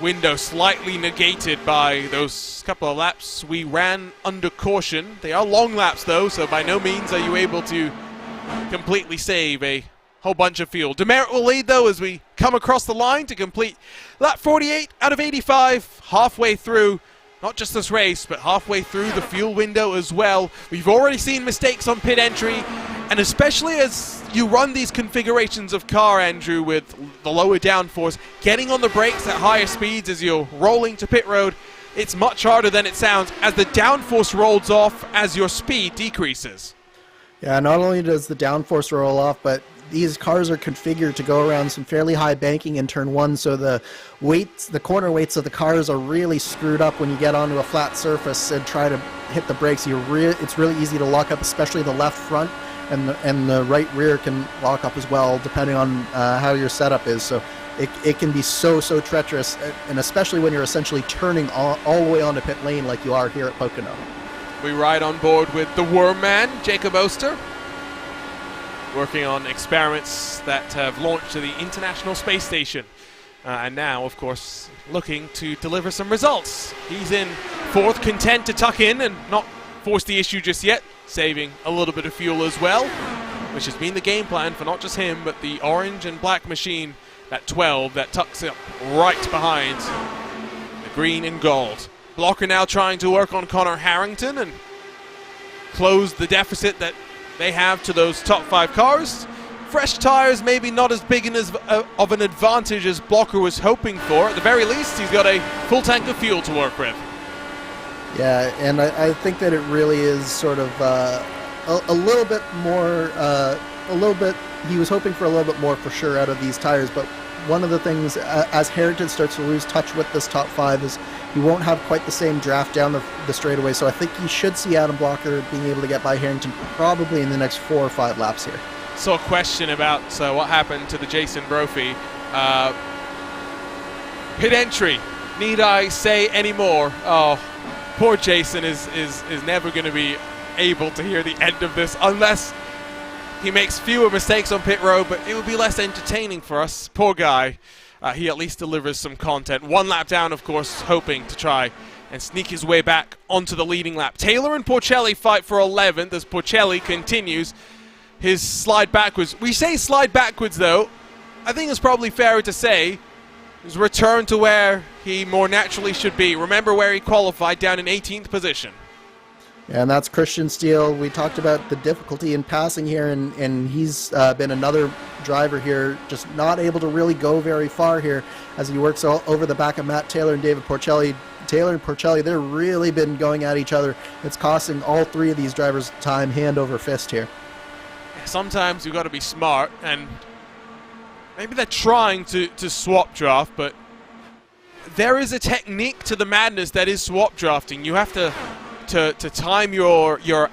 window slightly negated by those couple of laps we ran under caution. They are long laps, though, so by no means are you able to completely save a whole bunch of fuel. Demerit will lead, though, as we come across the line to complete lap 48 out of 85, halfway through not just this race, but halfway through the fuel window as well. We've already seen mistakes on pit entry, and especially as you run these configurations of car, Andrew, with the lower downforce, getting on the brakes at higher speeds as you're rolling to pit road, it's much harder than it sounds as the downforce rolls off as your speed decreases. Yeah, not only does the downforce roll off, but these cars are configured to go around some fairly high banking in turn 1, so the weights, the corner weights of the cars are really screwed up when you get onto a flat surface and try to hit the brakes. It's really easy to lock up, especially the left front, and the right rear can lock up as well, depending on how your setup is. So it can be so treacherous, and especially when you're essentially turning all the way onto pit lane like you are here at Pocono. We ride on board with the Worm Man, Jacob Oster. working on experiments that have launched to the International Space Station. And now, of course, looking to deliver some results. He's in fourth, content to tuck in and not force the issue just yet, saving a little bit of fuel as well, which has been the game plan for not just him, but the orange and black machine, that 12, that tucks up right behind the green and gold. Blocker now trying to work on Connor Harrington and close the deficit that they have to those top 5 cars. Fresh tires, maybe not as big of an advantage as Blocker was hoping for. At the very least, he's got a full tank of fuel to work with. Yeah, and I think that it really is sort of a little bit more, he was hoping for a little bit more for sure out of these tires, but one of the things, as Harrington starts to lose touch with this top 5, is he won't have quite the same draft down the straightaway, so I think you should see Adam Blocker being able to get by Harrington probably in the next 4 or 5 laps here. So a question about what happened to the Jason Brophy. Pit entry. Need I say any more? Oh, poor Jason is never going to be able to hear the end of this unless he makes fewer mistakes on pit road, but it will be less entertaining for us. Poor guy. He at least delivers some content. 1 lap down, of course, hoping to try and sneak his way back onto the leading lap. Taylor and Porcelli fight for 11th as Porcelli continues his slide backwards. We say slide backwards, though. I think it's probably fairer to say his return to where he more naturally should be. Remember where he qualified, down in 18th position. Yeah, and that's Christian Steele. We talked about the difficulty in passing here, and he's been another driver here, just not able to really go very far here as he works over the back of Matt Taylor and David Porcelli. Taylor and Porcelli, they've really been going at each other. It's costing all 3 of these drivers time hand over fist here. Sometimes you've got to be smart, and maybe they're trying to swap draft, but there is a technique to the madness that is swap drafting. You have to time your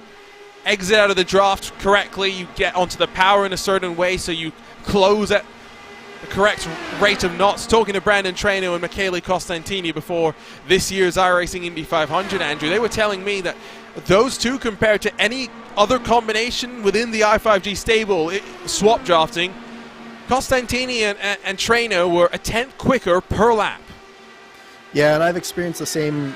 exit out of the draft correctly. You get onto the power in a certain way so you close at the correct rate of knots. Talking to Brandon Traino and Michele Costantini before this year's iRacing Indy 500, Andrew, they were telling me that those two, compared to any other combination within the i5G stable, swap drafting, Costantini and Traino were a tenth quicker per lap. Yeah, and I've experienced the same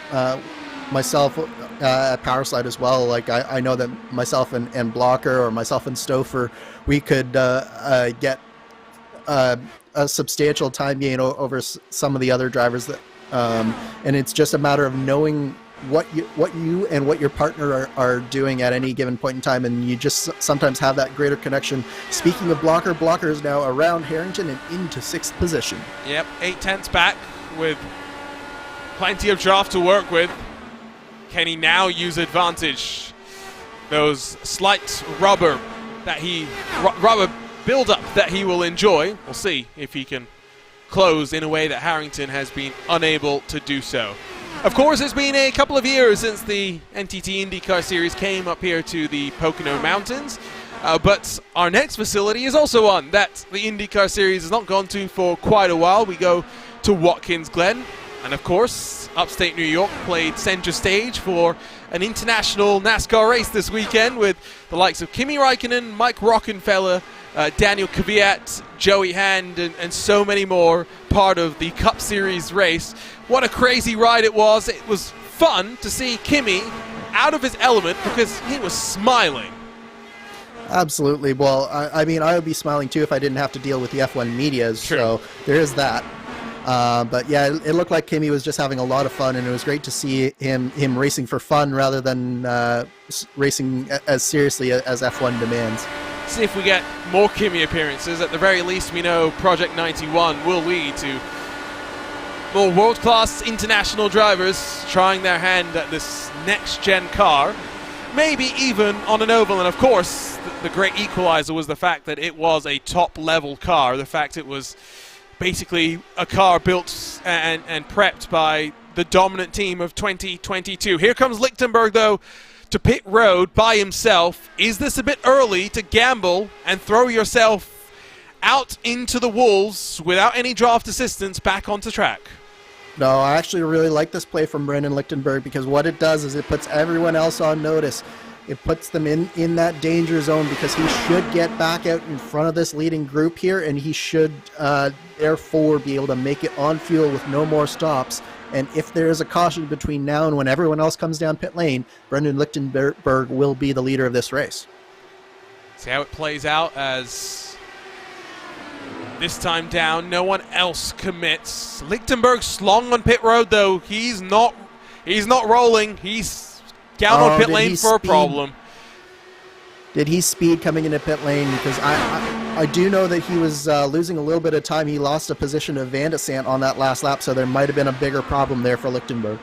myself at Powerslide as well. Like I know that myself and Blocker, or myself and Stouffer, we could get a substantial time gain over some of the other drivers that, and it's just a matter of knowing what you and what your partner are doing at any given point in time, and you just sometimes have that greater connection. Speaking of Blocker, Blocker is now around Harrington and into 6th position. Yep, 8/10 back with plenty of draft to work with. Can he now use advantage? Those slight rubber build-up that he will enjoy. We'll see if he can close in a way that Harrington has been unable to do so. Of course, it's been a couple of years since the NTT IndyCar Series came up here to the Pocono Mountains, but our next facility is also one that the IndyCar Series has not gone to for quite a while. We go to Watkins Glen, and of course, upstate New York played center stage for an international NASCAR race this weekend with the likes of Kimi Räikkönen, Mike Rockenfeller, Daniel Kvyat, Joey Hand, and so many more part of the Cup Series race. What a crazy ride it was. It was fun to see Kimi out of his element because he was smiling. Absolutely. Well, I mean, I would be smiling too if I didn't have to deal with the F1 media, so there is that. But yeah, it looked like Kimi was just having a lot of fun, and it was great to see him racing for fun rather than racing as seriously as F1 demands. See if we get more Kimi appearances. At the very least, we know Project 91 will lead to more world-class international drivers trying their hand at this next-gen car, maybe even on an oval. And of course, the great equalizer was the fact that it was a top-level car, the fact it was basically a car built and prepped by the dominant team of 2022. Here comes Lichtenberg, though, to pit road by himself. Is this a bit early to gamble and throw yourself out into the wolves without any draft assistance back onto track? No, I actually really like this play from Brandon Lichtenberg, because what it does is it puts everyone else on notice. It puts them in that danger zone because he should get back out in front of this leading group here, and he should therefore be able to make it on fuel with no more stops. And if there is a caution between now and when everyone else comes down pit lane, Brendan Lichtenberg will be the leader of this race. See how it plays out as this time down, no one else commits. Lichtenberg's long on pit road though. He's not rolling. He's down on pit lane for a problem. Did he speed coming into pit lane? Because I do know that he was losing a little bit of time. He lost a position to Van de Sant on that last lap, so there might have been a bigger problem there for Lichtenberg.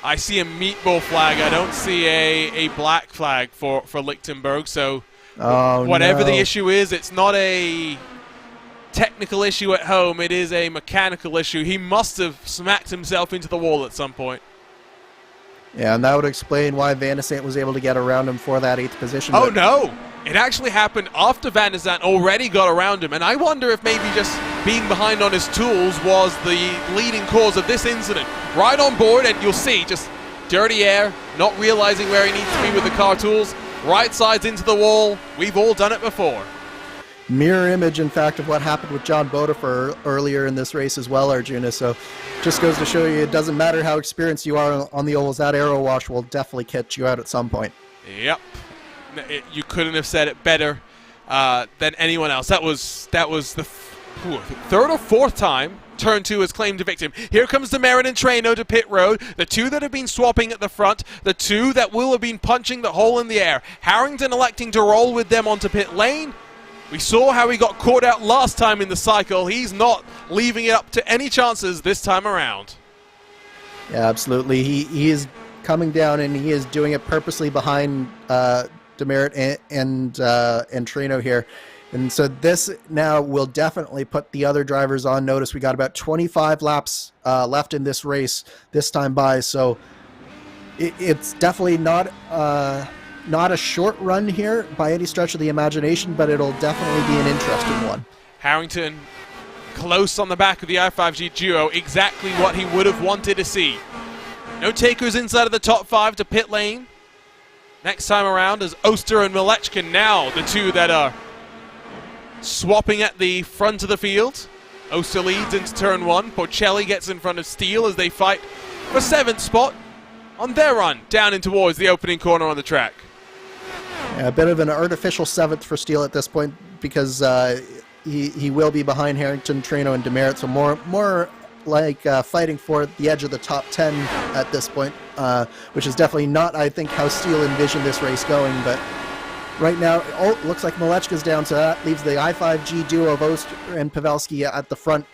I see a meatball flag. I don't see a black flag for Lichtenberg. So whatever the issue is, it's not a technical issue at home. It is a mechanical issue. He must have smacked himself into the wall at some point. Yeah, and that would explain why Van de Sant was able to get around him for that 8th position. Oh, no. It actually happened after Van de Sant already got around him. And I wonder if maybe just being behind on his tools was the leading cause of this incident. Right on board, and you'll see just dirty air, not realizing where he needs to be with the car tools. Right sides into the wall. We've all done it before. Mirror image, in fact, of what happened with John Bodefer earlier in this race as well, Arjuna. So just goes to show you it doesn't matter how experienced you are on the ovals, that aero wash will definitely catch you out at some point. Yep. You couldn't have said it better than anyone else. That was the third or fourth time Turn 2 has claimed a victim. Here comes Demerit and Treno to pit road. The two that have been swapping at the front. The two that will have been punching the hole in the air. Harrington electing to roll with them onto pit lane. We saw how he got caught out last time in the cycle. He's not leaving it up to any chances this time around. Yeah, absolutely. He is coming down, and he is doing it purposely behind Demerit and Treno here. And so this now will definitely put the other drivers on notice. We got about 25 laps left in this race this time by, so it's definitely not a short run here by any stretch of the imagination, but it'll definitely be an interesting one. Harrington close on the back of the i5G duo, exactly what he would have wanted to see. No takers inside of the top 5 to pit lane. Next time around is Oster and Milechkin now, the two that are swapping at the front of the field. Oster leads into turn 1. Porcelli gets in front of Steele as they fight for 7th spot on their run down in towards the opening corner on the track. Yeah, a bit of an artificial 7th for Steele at this point because he will be behind Harrington, Treno, and Demerit, so more like fighting for the edge of the top 10 at this point, which is definitely not, I think, how Steele envisioned this race going, but right now, looks like Milechka's down, so that leaves the i5G duo of Oster and Pavelski at the front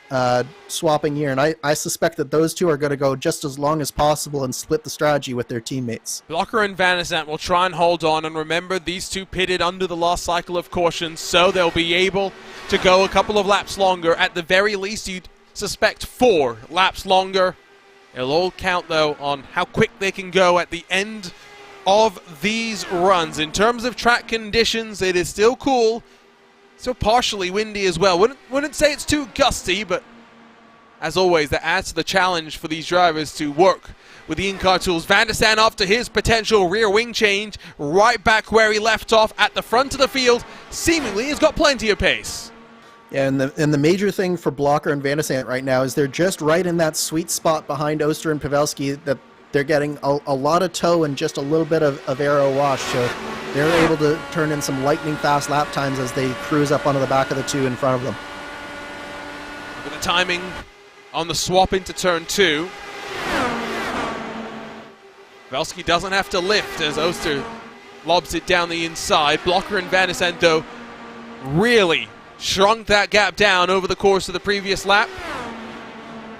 swapping here, and I suspect that those two are going to go just as long as possible and split the strategy with their teammates. Blocker and Van de Sant will try and hold on, and remember, these two pitted under the last cycle of caution, so they'll be able to go a couple of laps longer. At the very least, you'd suspect 4 laps longer. It'll all count, though, on how quick they can go at the end of these runs. In terms of track conditions, it is still cool, still partially windy as well. Wouldn't say it's too gusty, but as always, that adds to the challenge for these drivers to work with the in-car tools. Van de Sant, after his potential rear wing change, right back where he left off at the front of the field, seemingly has got plenty of pace. Yeah, and the major thing for Blocker and Van de Sant right now is they're just right in that sweet spot behind Oster and Pavelski that they're getting a lot of toe and just a little bit of aero wash, so they're able to turn in some lightning fast lap times as they cruise up onto the back of the two in front of them. Look at the timing on the swap into turn 2. Pavelski doesn't have to lift as Oster lobs it down the inside. Blocker and Van de Sant, though, really shrunk that gap down over the course of the previous lap.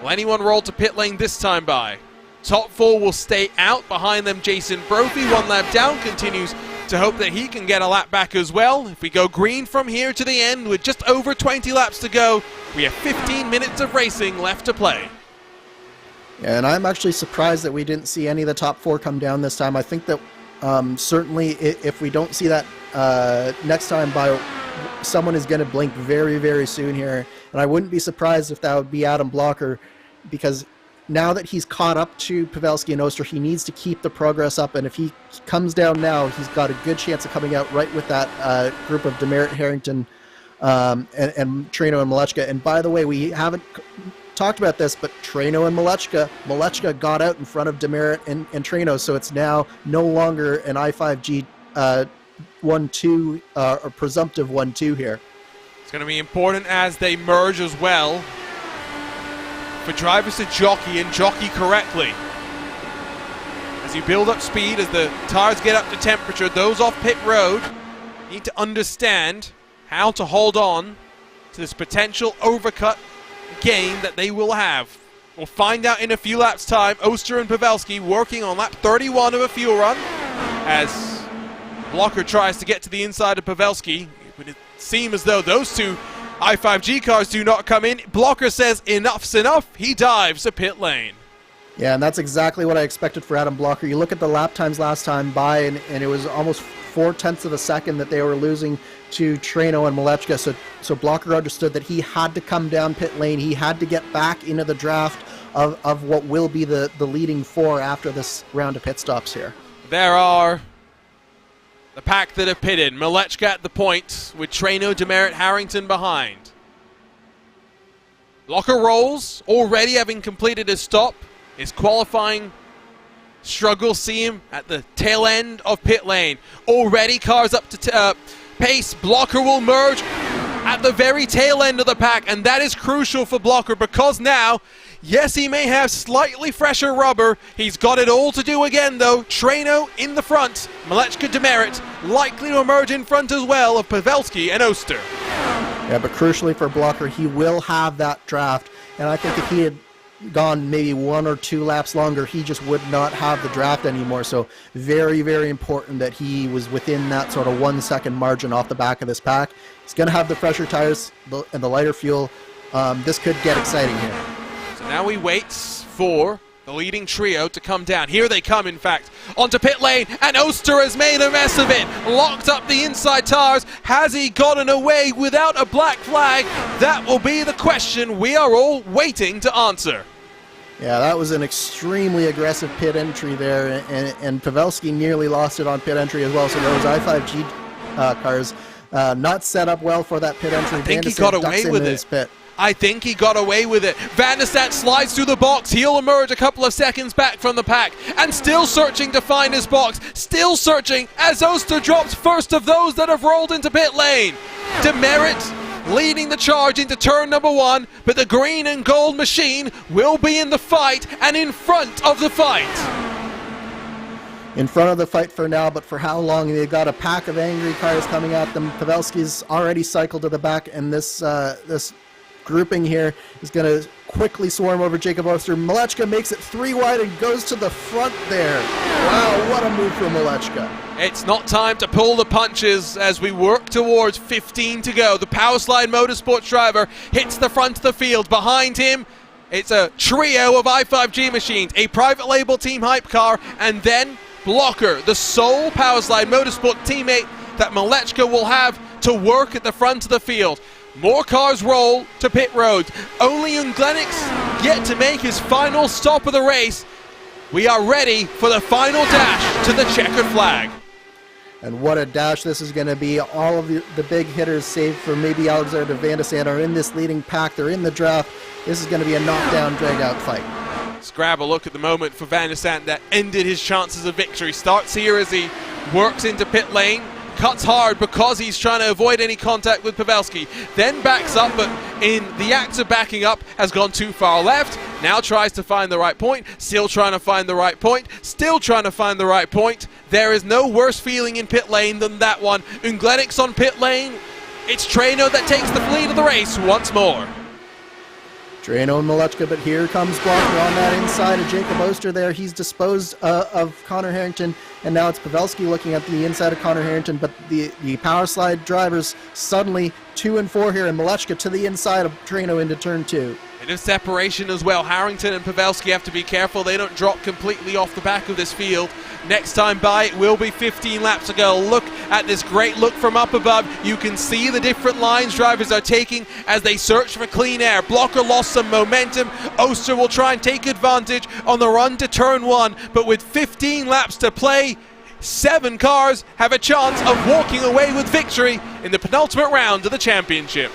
Will anyone roll to pit lane this time by? Top 4 will stay out. Behind them, Jason Brophy, 1 lap down, continues to hope that he can get a lap back as well. If we go green from here to the end with just over 20 laps to go, we have 15 minutes of racing left to play. Yeah, and I'm actually surprised that we didn't see any of the top 4 come down this time. I think that certainly if we don't see that next time by, someone is going to blink very, very soon here. And I wouldn't be surprised if that would be Adam Blocker, because now that he's caught up to Pavelski and Oster, he needs to keep the progress up, and if he comes down now, he's got a good chance of coming out right with that group of Demerit, Harrington, and Treno and Malechka. And by the way, we haven't talked about this, but Treno and Malechka got out in front of Demerit and Treno, so it's now no longer an I5G 1-2 or presumptive 1-2 here. It's going to be important as they merge as well for drivers to jockey and jockey correctly. As you build up speed, as the tires get up to temperature, those off pit road need to understand how to hold on to this potential overcut game that they will have. We'll find out in a few laps' time. Oster and Pavelski working on lap 31 of a fuel run as Blocker tries to get to the inside of Pavelski. It would seem as though those two I5G cars do not come in. Blocker says enough's enough. He dives to pit lane. Yeah, and that's exactly what I expected for Adam Blocker. You look at the lap times last time by, and it was almost 0.4 of a second that they were losing to Treno and Malechka. So Blocker understood that he had to come down pit lane. He had to get back into the draft of what will be the leading four after this round of pit stops here. There are the pack that have pitted. Malechka at the point with Treno, Demerit, Harrington behind. Blocker rolls, already having completed his stop. His qualifying struggle see him at the tail end of pit lane. Already cars up to pace. Blocker will merge at the very tail end of the pack, and that is crucial for Blocker because now, yes, he may have slightly fresher rubber. He's got it all to do again, though. Treno in the front. Malechka, Demerit likely to emerge in front as well of Pavelski and Oster. Yeah, but crucially for Blocker, he will have that draft, and I think if he had gone maybe 1 or 2 laps longer, he just would not have the draft anymore. So very, very important that he was within that sort of 1 second margin off the back of this pack. He's going to have the fresher tires and the lighter fuel. This could get exciting here. So now we wait for the leading trio to come down. Here they come, in fact, onto pit lane, and Oster has made a mess of it. Locked up the inside tires. Has he gotten away without a black flag? That will be the question we are all waiting to answer. Yeah, that was an extremely aggressive pit entry there, and Pavelski nearly lost it on pit entry as well. So those I5G cars not set up well for that pit entry. I think he got away with it. Pit. I think he got away with it. Van der Sat slides through the box. He'll emerge a couple of seconds back from the pack and still searching to find his box. Still searching as Oster drops first of those that have rolled into pit lane. Demerit leading the charge into turn number 1, but the green and gold machine will be in the fight and in front of the fight. In front of the fight for now, but for how long? They've got a pack of angry cars coming at them. Pavelski's already cycled to the back, and this grouping here is going to quickly swarm over Jacob Oster. Malechka makes it 3 wide and goes to the front there. Wow, what a move from Malechka. It's not time to pull the punches as we work towards 15 to go. The Powerslide Motorsports driver hits the front of the field. Behind him, it's a trio of I5G machines, a private label Team Hype car, and then Blocker, the sole Powerslide Motorsport teammate that Malechka will have to work at the front of the field. More cars roll to pit road. Only Unglenix yet to make his final stop of the race. We are ready for the final dash to the checkered flag. And what a dash this is going to be. All of the big hitters, save for maybe Alexander Van der Sande, are in this leading pack. They're in the draft. This is going to be a knockdown, drag-out fight. Let's grab a look at the moment for Van der Sande that ended his chances of victory. Starts here as he works into pit lane. Cuts hard because he's trying to avoid any contact with Pavelski. Then backs up, but in the act of backing up has gone too far left. Now tries to find the right point. Still trying to find the right point. Still trying to find the right point. There is no worse feeling in pit lane than that one. Unglenix on pit lane. It's Treno that takes the lead of the race once more. Treno and Malechka, but here comes Blocker on that inside of Jacob Oster there. He's disposed of Connor Harrington, and now it's Pavelski looking at the inside of Connor Harrington, but the power slide drivers suddenly 2 and 4 here, and Malechka to the inside of Treno into turn 2. Bit of separation as well. Harrington and Pavelski have to be careful they don't drop completely off the back of this field. Next time by, it will be 15 laps to go. Look at this great look from up above. You can see the different lines drivers are taking as they search for clean air. Blocker lost some momentum. Oster will try and take advantage on the run to turn 1, but with 15 laps to play, 7 cars have a chance of walking away with victory in the penultimate round of the championship.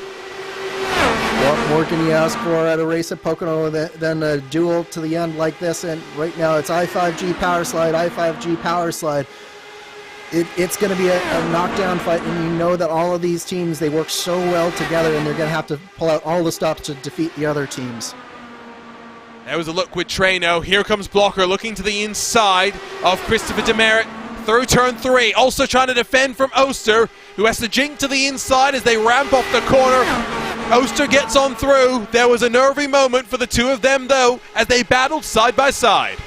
What more can you ask for at a race at Pocono than a duel to the end like this? And right now it's I5G power slide, I5G power slide. It's going to be a knockdown fight, and you know that all of these teams, they work so well together, and they're going to have to pull out all the stops to defeat the other teams. There was a look with Traino. Here comes Blocker looking to the inside of Christopher Demerit through turn 3. Also trying to defend from Oster, who has to jink to the inside as they ramp off the corner. Oster gets on through. There was a nervy moment for the two of them, though, as they battled side by side.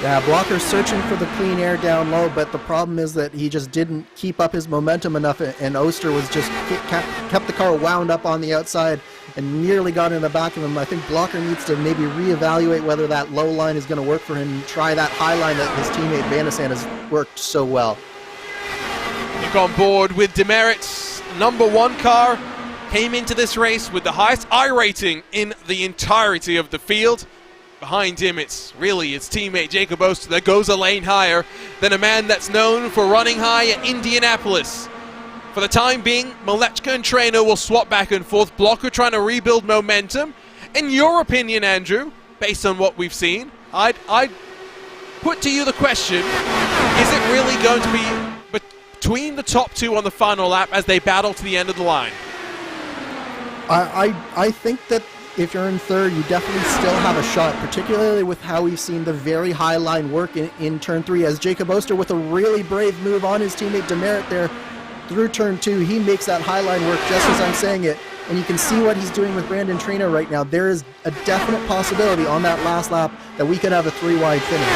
Yeah, Blocker's searching for the clean air down low, but the problem is that he just didn't keep up his momentum enough, and Oster was just kept the car wound up on the outside and nearly got in the back of him. I think Blocker needs to maybe reevaluate whether that low line is going to work for him and try that high line that his teammate Vandesan has worked so well. Look on board with Demerit's #1 car. Came into this race with the highest I rating in the entirety of the field. Behind him, it's really his teammate Jacob Oster that goes a lane higher than a man that's known for running high at Indianapolis. For the time being, Malechka and Traino will swap back and forth. Blocker trying to rebuild momentum. In your opinion, Andrew, based on what we've seen, I'd put to you the question, is it really going to be between the top two on the final lap as they battle to the end of the line? I think that if you're in third, you definitely still have a shot, particularly with how we've seen the very high line work in turn 3, as Jacob Oster, with a really brave move on his teammate Demerit there through turn 2, he makes that high line work just as I'm saying it, and you can see what he's doing with Brandon Traino right now. There is a definite possibility on that last lap that we could have a 3-wide finish.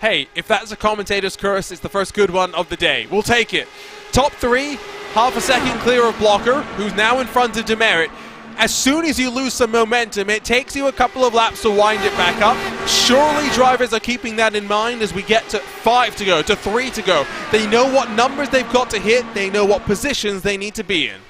Hey, if that's a commentator's curse, it's the first good one of the day. We'll take it. Top 3, half a second clear of Blocker, who's now in front of Demerit. As soon as you lose some momentum, it takes you a couple of laps to wind it back up. Surely drivers are keeping that in mind as we get to 5 to go, to 3 to go. They know what numbers they've got to hit. They know what positions they need to be in.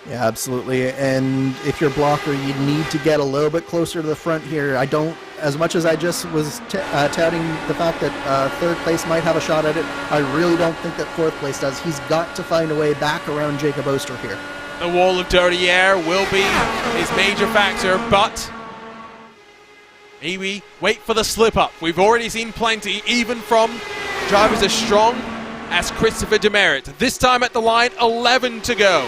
Yeah, absolutely. And if you're Blocker, you need to get a little bit closer to the front here. I don't, as much as I just was touting the fact that third place might have a shot at it, I really don't think that fourth place does. He's got to find a way back around Jacob Oster here. The wall of dirty air will be his major factor, but maybe wait for the slip-up. We've already seen plenty, even from drivers as strong as Christopher Demerit. This time at the line, 11 to go.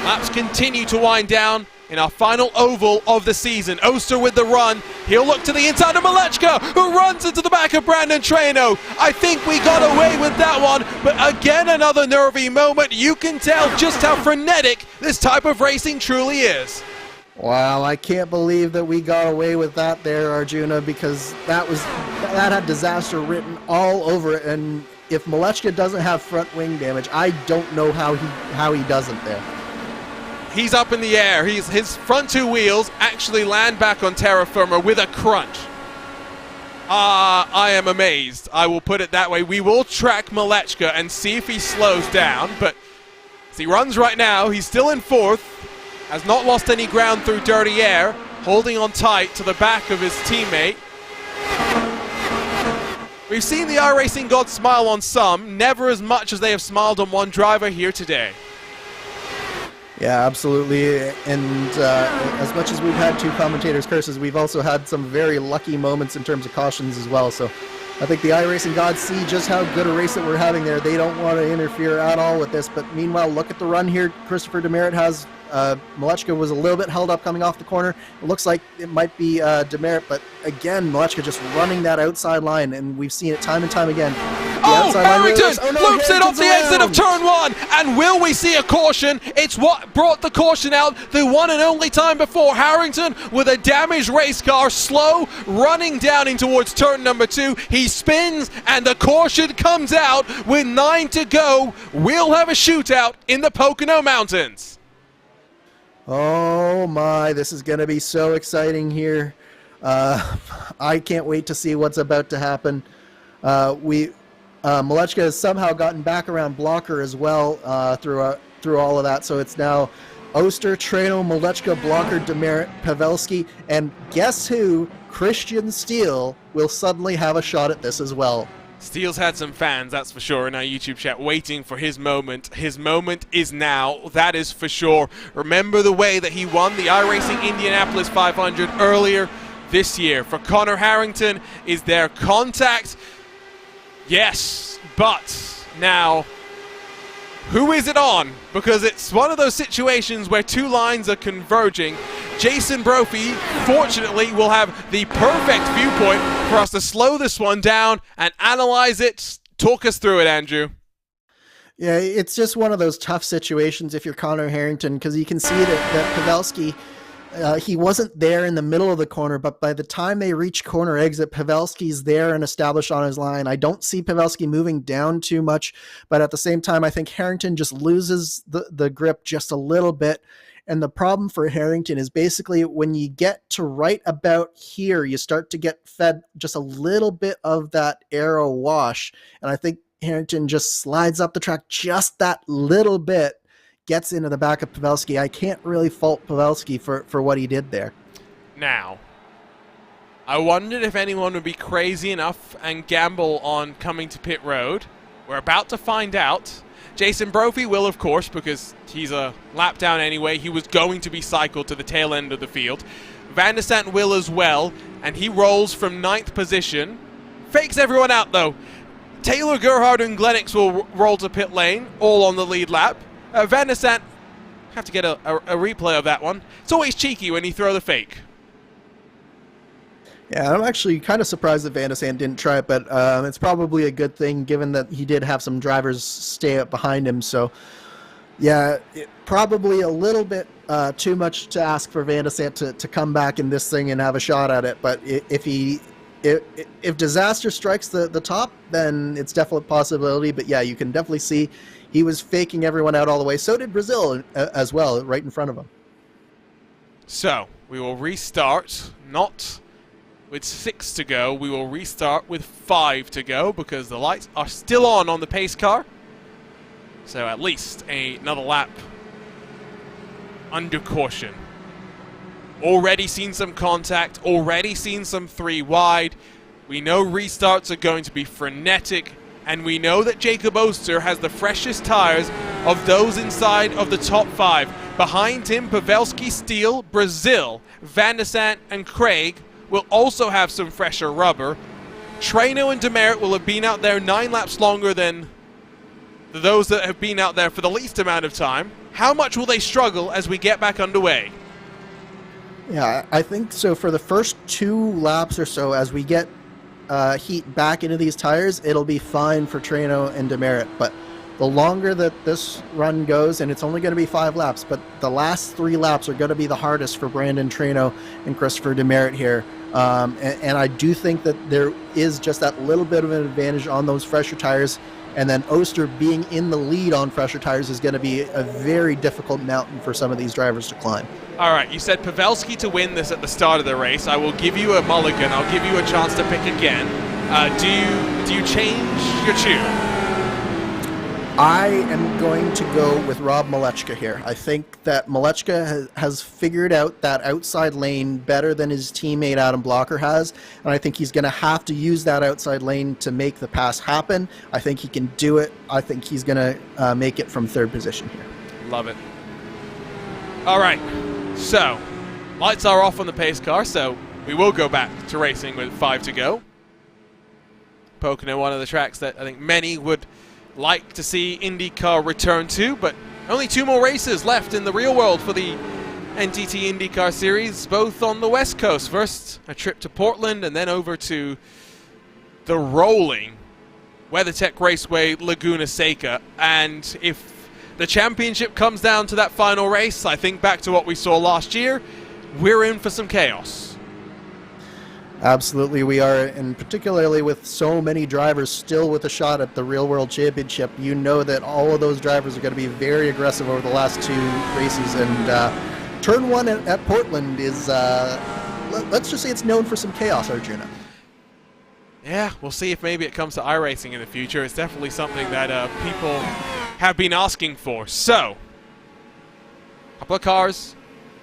Laps continue to wind down in our final oval of the season. Oster with the run. He'll look to the inside of Malechka, who runs into the back of Brandon Traino. I think we got away with that one, but again, another nervy moment. You can tell just how frenetic this type of racing truly is. Wow, I can't believe that we got away with that there, Arjuna, because that had disaster written all over it, and if Malechka doesn't have front wing damage, I don't know how he doesn't there. He's up in the air. His front 2 wheels actually land back on terra firma with a crunch. I am amazed. I will put it that way. We will track Malechka and see if he slows down, but as he runs right now, he's still in 4th, has not lost any ground through dirty air, holding on tight to the back of his teammate. We've seen the iRacing gods smile on some, never as much as they have smiled on one driver here today. Yeah, absolutely. And as much as we've had 2 commentators' curses, we've also had some very lucky moments in terms of cautions as well. So I think the iRacing gods see just how good a race that we're having there. They don't want to interfere at all with this. But meanwhile, look at the run here. Christopher Demerit has Malechka was a little bit held up coming off the corner. It looks like it might be Demerit, but again, Malechka just running that outside line, and we've seen it time and time again. Harrington loops it off the exit of turn 1, and will we see a caution? It's what brought the caution out the one and only time before. Harrington with a damaged race car, slow, running down in towards turn number 2. He spins, and the caution comes out with 9 to go. We'll have a shootout in the Pocono Mountains. Oh my, this is going to be so exciting here. I can't wait to see what's about to happen. Malechka has somehow gotten back around Blocker as well through all of that. So it's now Oster, Treno, Malechka, Blocker, Demerit, Pavelski, and guess who? Christian Steele will suddenly have a shot at this as well. Steele's had some fans, that's for sure, in our YouTube chat waiting for his moment. His moment is now, that is for sure. Remember the way that he won the iRacing Indianapolis 500 earlier this year. For Connor Harrington, is there contact? Yes, but now, who is it on? Because it's one of those situations where two lines are converging. Jason Brophy, fortunately, will have the perfect viewpoint for us to slow this one down and analyze it. Talk us through it, Andrew. Yeah, it's just one of those tough situations if you're Connor Harrington, because you can see that Pavelski, he wasn't there in the middle of the corner, but by the time they reach corner exit, Pavelski's there and established on his line. I don't see Pavelski moving down too much, but at the same time, I think Harrington just loses the grip just a little bit. And the problem for Harrington is basically when you get to right about here, you start to get fed just a little bit of that aero wash. And I think Harrington just slides up the track just that little bit, gets into the back of Pavelski. I can't really fault Pavelski for what he did there. Now, I wondered if anyone would be crazy enough and gamble on coming to pit road. We're about to find out. Jason Brophy will, of course, because he's a lap down anyway. He was going to be cycled to the tail end of the field. Van der Sant will as well, and he rolls from 9th position. Fakes everyone out, though. Taylor, Gerhard, and Glenix will roll to pit lane, all on the lead lap. Van der Sant, have to get a replay of that one. It's always cheeky when you throw the fake. Yeah, I'm actually kind of surprised that Van der Sant didn't try it, but it's probably a good thing given that he did have some drivers stay up behind him. So, yeah, probably a little bit too much to ask for Van der Sant to come back in this thing and have a shot at it. But if disaster strikes the top, then it's definitely a possibility. But yeah, you can definitely see he was faking everyone out all the way. So did Brazil as well, right in front of him. So, we will restart, not with 6 to go. We will restart with 5 to go because the lights are still on the pace car. So at least another lap under caution. Already seen some contact, already seen some 3 wide. We know restarts are going to be frenetic, and we know that Jacob Oster has the freshest tires of those inside of the top 5. Behind him, Pavelski, Steele, Brazil, Van der Sant, and Craig will also have some fresher rubber. Treno and Demerit will have been out there 9 laps longer than those that have been out there for the least amount of time. How much will they struggle as we get back underway? Yeah, I think so. For the first 2 laps or so, as we get heat back into these tires, it'll be fine for Treno and Demerit. But the longer that this run goes, and it's only going to be 5 laps, but the last 3 laps are going to be the hardest for Brandon Treno and Christopher Demerit here. And I do think that there is just that little bit of an advantage on those fresher tires. And then Oster being in the lead on fresher tires is going to be a very difficult mountain for some of these drivers to climb. All right, you said Pavelski to win this at the start of the race. I will give you a mulligan. I'll give you a chance to pick again. Do you change your tune? I am going to go with Rob Malechka here. I think that Malechka has figured out that outside lane better than his teammate Adam Blocker has, and I think he's going to have to use that outside lane to make the pass happen. I think he can do it. I think he's going to make it from 3rd position here. Love it. All right, so lights are off on the pace car, so we will go back to racing with 5 to go. Pocono, one of the tracks that I think many would like to see IndyCar return to, but only 2 more races left in the real world for the NTT IndyCar Series, both on the West Coast. First, a trip to Portland, and then over to the rolling WeatherTech Raceway Laguna Seca. And if the championship comes down to that final race, I think back to what we saw last year, we're in for some chaos. Absolutely, we are, and particularly with so many drivers still with a shot at the Real World Championship, you know that all of those drivers are going to be very aggressive over the last 2 races, and turn one at Portland is, let's just say it's known for some chaos, Arjuna. Yeah, we'll see if maybe it comes to iRacing in the future. It's definitely something that people have been asking for. So, a couple of cars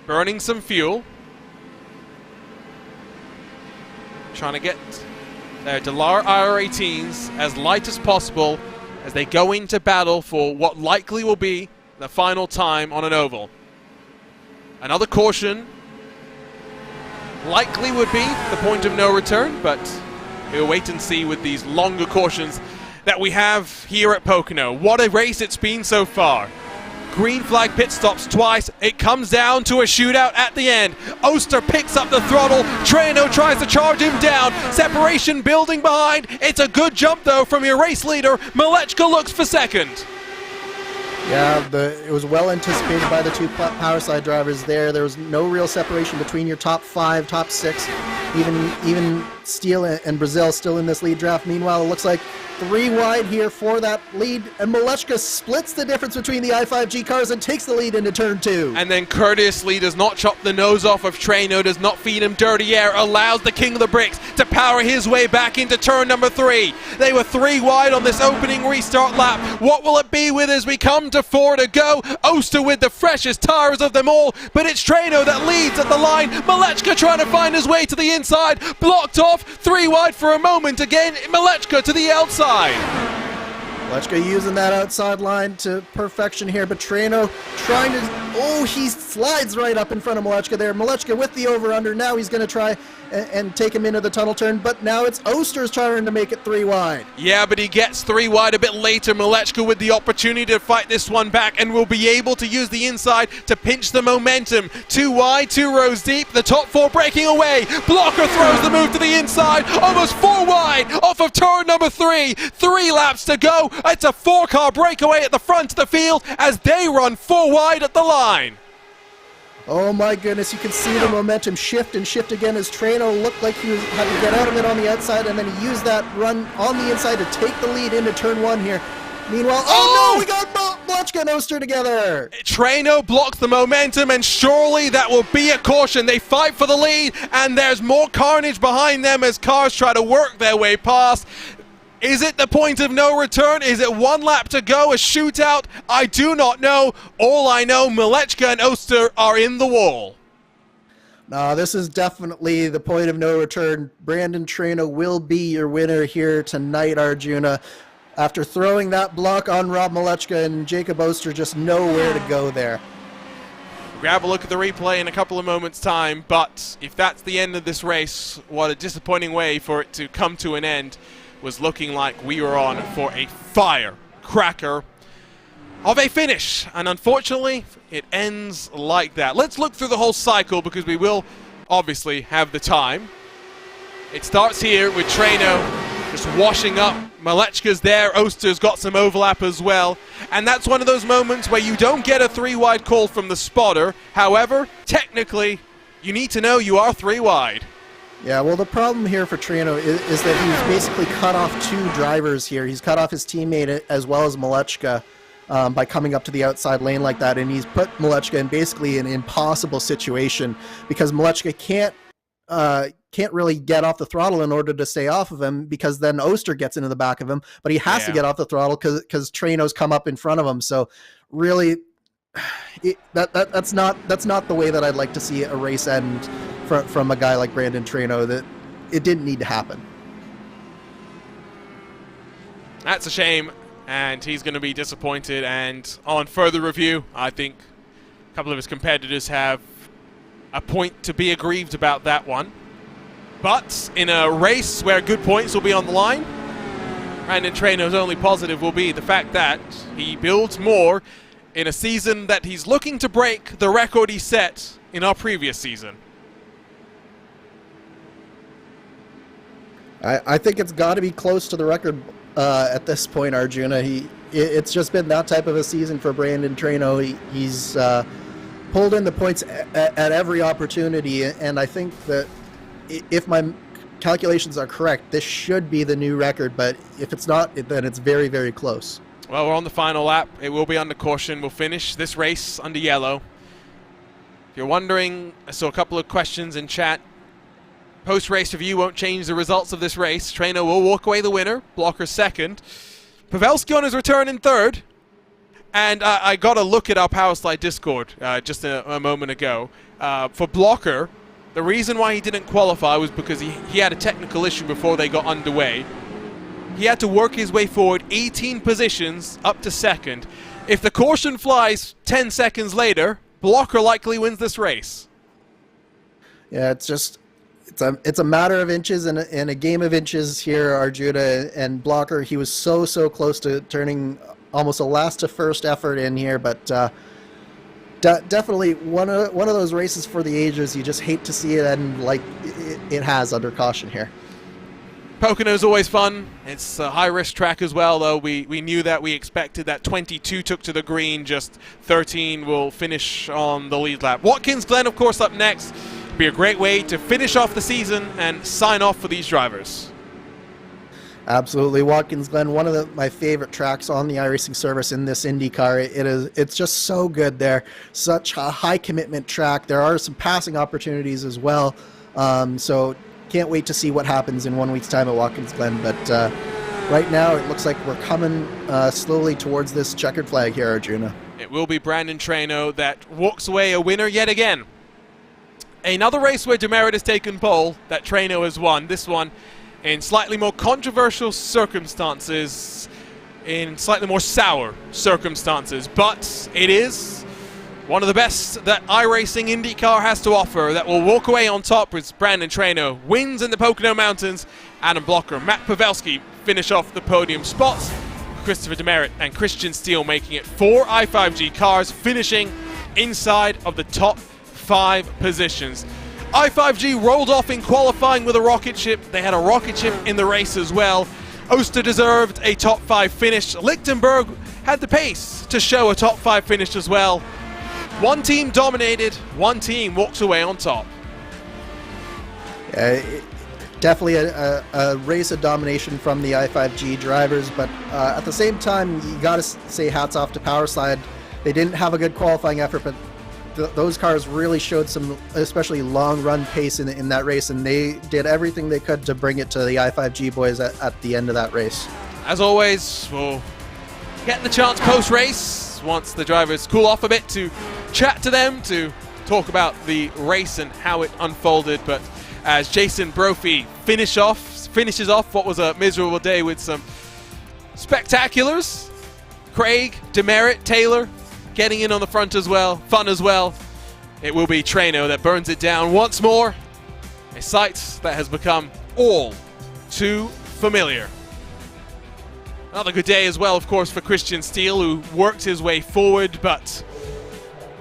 burning some fuel. Trying to get their Delar IR18s as light as possible as they go into battle for what likely will be the final time on an oval. Another caution likely would be the point of no return, but we'll wait and see with these longer cautions that we have here at Pocono. What a race it's been so far. Green flag pit stops twice. It comes down to a shootout at the end. Oster picks up the throttle. Treno tries to charge him down. Separation building behind. It's a good jump though from your race leader. Malechka looks for second. Yeah, it was well anticipated by the two power side drivers there. There was no real separation between your top 5, top 6. Even Steele and Brazil still in this lead draft. Meanwhile, it looks like 3 wide here for that lead, and Malechka splits the difference between the i5G cars and takes the lead into turn 2. And then courteously does not chop the nose off of Treno, does not feed him dirty air, allows the king of the bricks to power his way back into turn number 3. They were 3 wide on this opening restart lap. What will it be with as we come to 4 to go? Oster with the freshest tires of them all, but it's Treno that leads at the line. Malechka trying to find his way to the inside, blocked off, 3 wide for a moment again. Malechka to the outside. Malechka using that outside line to perfection here, but Treno trying to, oh, he slides right up in front of Malechka there. Malechka with the over-under. Now he's going to try and take him into the tunnel turn, but now it's Oster's trying to make it 3 wide. Yeah, but he gets 3 wide a bit later. Malechka with the opportunity to fight this one back and will be able to use the inside to pinch the momentum. 2 wide, 2 rows deep, the top 4 breaking away. Blocker throws the move to the inside, almost 4 wide off of turn number 3. 3 laps to go. It's a 4-car breakaway at the front of the field as they run 4 wide at the line. Oh my goodness, you can see the momentum shift and shift again as Treno looked like he had to get out of it on the outside, and then he used that run on the inside to take the lead into turn 1 here. Meanwhile, oh no, we got Malechka and Oster together. Treno blocks the momentum, and surely that will be a caution. They fight for the lead, and there's more carnage behind them as cars try to work their way past. Is it the point of no return? Is it 1 lap to go, a shootout? I do not know. All I know, Malechka and Oster are in the wall. No, this is definitely the point of no return. Brandon Treno will be your winner here tonight, Arjuna. After throwing that block on Rob Malechka, and Jacob Oster just nowhere to go there. Grab a look at the replay in a couple of moments' time, but if that's the end of this race, what a disappointing way for it to come to an end. Was looking like we were on for a firecracker of a finish, and unfortunately it ends like that. Let's look through the whole cycle because we will obviously have the time. It starts here with Treno just washing up. Malechka's there, Oster's got some overlap as well, and that's one of those moments where you don't get a 3 wide call from the spotter. However, technically you need to know you are 3 wide. Yeah, well, the problem here for Treno is that he's basically cut off 2 drivers here. He's cut off his teammate as well as Malechka by coming up to the outside lane like that, and he's put Malechka in basically an impossible situation because Malechka can't really get off the throttle in order to stay off of him, because then Oster gets into the back of him, but he has to get off the throttle because Treno's come up in front of him. So really, that's not the way that I'd like to see a race end from a guy like Brandon Treno. That it didn't need to happen. That's a shame, and he's going to be disappointed. And on further review, I think a couple of his competitors have a point to be aggrieved about that one. But in a race where good points will be on the line, Brandon Treno's only positive will be the fact that he builds more in a season that he's looking to break the record he set in our previous season. I think it's got to be close to the record at this point, Arjuna. It's just been that type of a season for Brandon Treno. He's pulled in the points at every opportunity, and I think that if my calculations are correct, this should be the new record, but if it's not, then it's very, very close. Well, we're on the final lap. It will be under caution. We'll finish this race under yellow. If you're wondering, I saw a couple of questions in chat. Post-race review won't change the results of this race. Trainer will walk away the winner. Blocker second. Pavelski on his return in third. And I got a look at our Powerslide Discord just a moment ago. For Blocker, the reason why he didn't qualify was because he had a technical issue before they got underway. He had to work his way forward 18 positions up to second. If the caution flies 10 seconds later, Blocker likely wins this race. Yeah, it's a matter of inches and a game of inches here, Arjuna and Blocker. He was so close to turning almost a last to first effort in here, but definitely one of those races for the ages. You just hate to see it end like it has under caution here. Pocono is always fun. It's a high-risk track as well, though. We knew that. We expected that 22 took to the green. Just 13 will finish on the lead lap. Watkins Glen, of course, up next. Be a great way to finish off the season and sign off for these drivers. Absolutely. Watkins Glen, one of my favorite tracks on the iRacing service in this IndyCar. It's just so good there. Such a high commitment track. There are some passing opportunities as well. So can't wait to see what happens in 1 week's time at Watkins Glen. But right now it looks like we're coming slowly towards this checkered flag here, Arjuna. It will be Brandon Traino that walks away a winner yet again. Another race where Demerit has taken pole, that Traino has won. This one in slightly more controversial circumstances, in slightly more sour circumstances. But it is one of the best that iRacing IndyCar has to offer that will walk away on top with Brandon Traino. Wins in the Pocono Mountains. Adam Blocker, Matt Pavelski finish off the podium spots. Christopher Demerit and Christian Steele making it 4 i5G cars, finishing inside of the top 5 positions. i5G rolled off in qualifying with a rocket ship. They had a rocket ship in the race as well. Oster deserved a top 5 finish. Lichtenberg had the pace to show a top 5 finish as well. One team dominated, one team walks away on top. Definitely a race of domination from the i5G drivers, but at the same time, you got to say hats off to Powerslide. They didn't have a good qualifying effort, but those cars really showed some, especially long-run pace in that race, and they did everything they could to bring it to the i5G boys at the end of that race. As always, we'll get the chance post-race, once the drivers cool off a bit, to chat to them, to talk about the race and how it unfolded. But as Jason Brophy finishes off what was a miserable day with some spectaculars, Craig, Demerit, Taylor getting in on the front as well, fun as well. It will be Traino that burns it down once more, a sight that has become all too familiar. Another good day as well, of course, for Christian Steele, who worked his way forward, but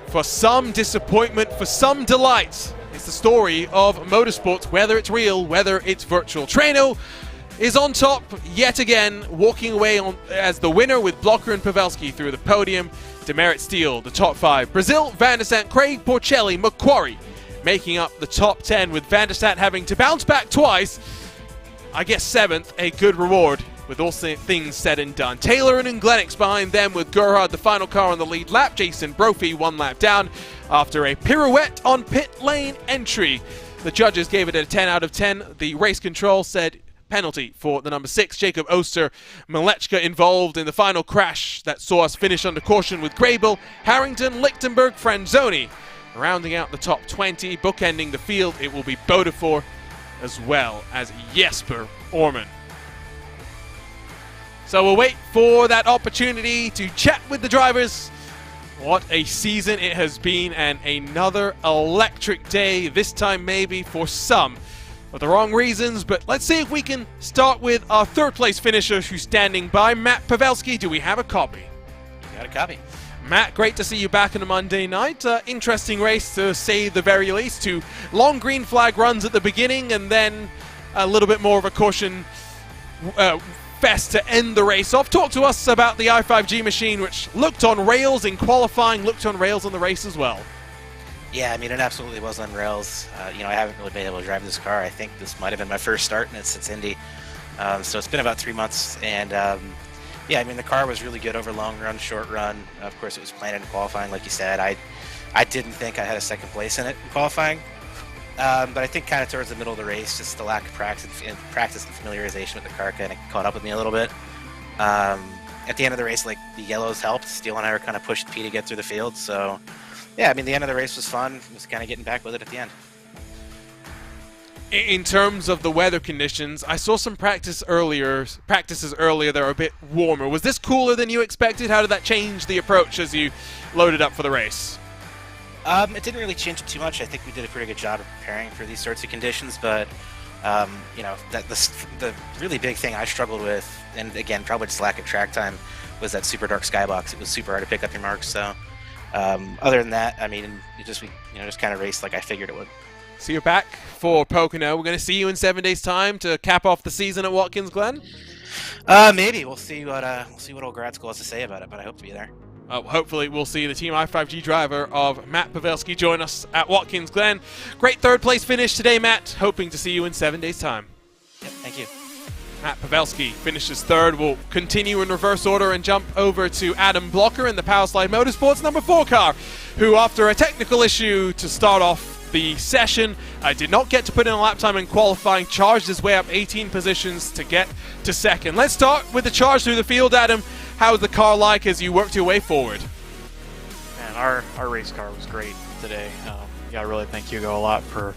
for some disappointment, for some delight, it's the story of motorsports, whether it's real, whether it's virtual. Traino is on top yet again, walking away as the winner with Blocker and Pavelski through the podium. Demerit Steele, the top 5. Brazil, Van der Stant, Craig, Porcelli, Macquarie making up the top 10, with Van der Stant having to bounce back twice. I guess 7th, a good reward with all things said and done. Taylor and Glenix behind them, with Gerhard the final car on the lead lap. Jason Brophy 1 lap down after a pirouette on pit lane entry. The judges gave it a 10 out of 10. The race control said penalty for the number 6, Jacob Oster. Malechka involved in the final crash that saw us finish under caution, with Grable, Harrington, Lichtenberg, Franzoni rounding out the top 20. Bookending the field, it will be Bodefor as well as Jesper Orman. So we'll wait for that opportunity to chat with the drivers. What a season it has been, and another electric day, this time maybe for some for the wrong reasons. But let's see if we can start with our 3rd place finisher who's standing by, Matt Pavelski. Do we have a copy? You got a copy. Matt, great to see you back on a Monday night. Interesting race to say the very least. 2 long green flag runs at the beginning, and then a little bit more of a caution fest to end the race off. Talk to us about the i5G machine, which looked on rails in qualifying, looked on rails on the race as well. Yeah, I mean, it absolutely was on rails. I haven't really been able to drive this car. I think this might have been my first start in it since Indy. So it's been about 3 months, and Yeah, I mean, the car was really good over long run, short run. Of course, it was planted in qualifying, like you said. I didn't think I had a second place in it in qualifying. But I think kind of towards the middle of the race, just the lack of practice and familiarization with the car kind of caught up with me a little bit. At the end of the race, like, the yellows helped. Steele and I were kind of pushing P to get through the field. So, yeah, I mean, the end of the race was fun. It was kind of getting back with it at the end. In terms of the weather conditions, I saw some practices earlier that were a bit warmer. Was this cooler than you expected? How did that change the approach as you loaded up for the race? It didn't really change it too much. I think we did a pretty good job of preparing for these sorts of conditions, but you know, the really big thing I struggled with, and again, probably just lack of track time, was that super dark skybox. It was super hard to pick up your marks. So other than that, I mean, just kind of raced like I figured it would. So you're back for Pocono. We're going to see you in 7 days' time to cap off the season at Watkins Glen? Maybe. We'll see what old grad school has to say about it, but I hope to be there. Hopefully we'll see the Team i5G driver of Matt Pavelski join us at Watkins Glen. Great third place finish today, Matt. Hoping to see you in 7 days' time. Yep, thank you. Matt Pavelski finishes third. We'll continue in reverse order and jump over to Adam Blocker in the Powerslide Motorsports number 4 car, who, after a technical issue to start off the session, did not get to put in a lap time in qualifying, charged his way up 18 positions to get to second. Let's start with the charge through the field, Adam. How's the car like as you worked your way forward? Man, our race car was great today. Yeah, I really thank Hugo a lot for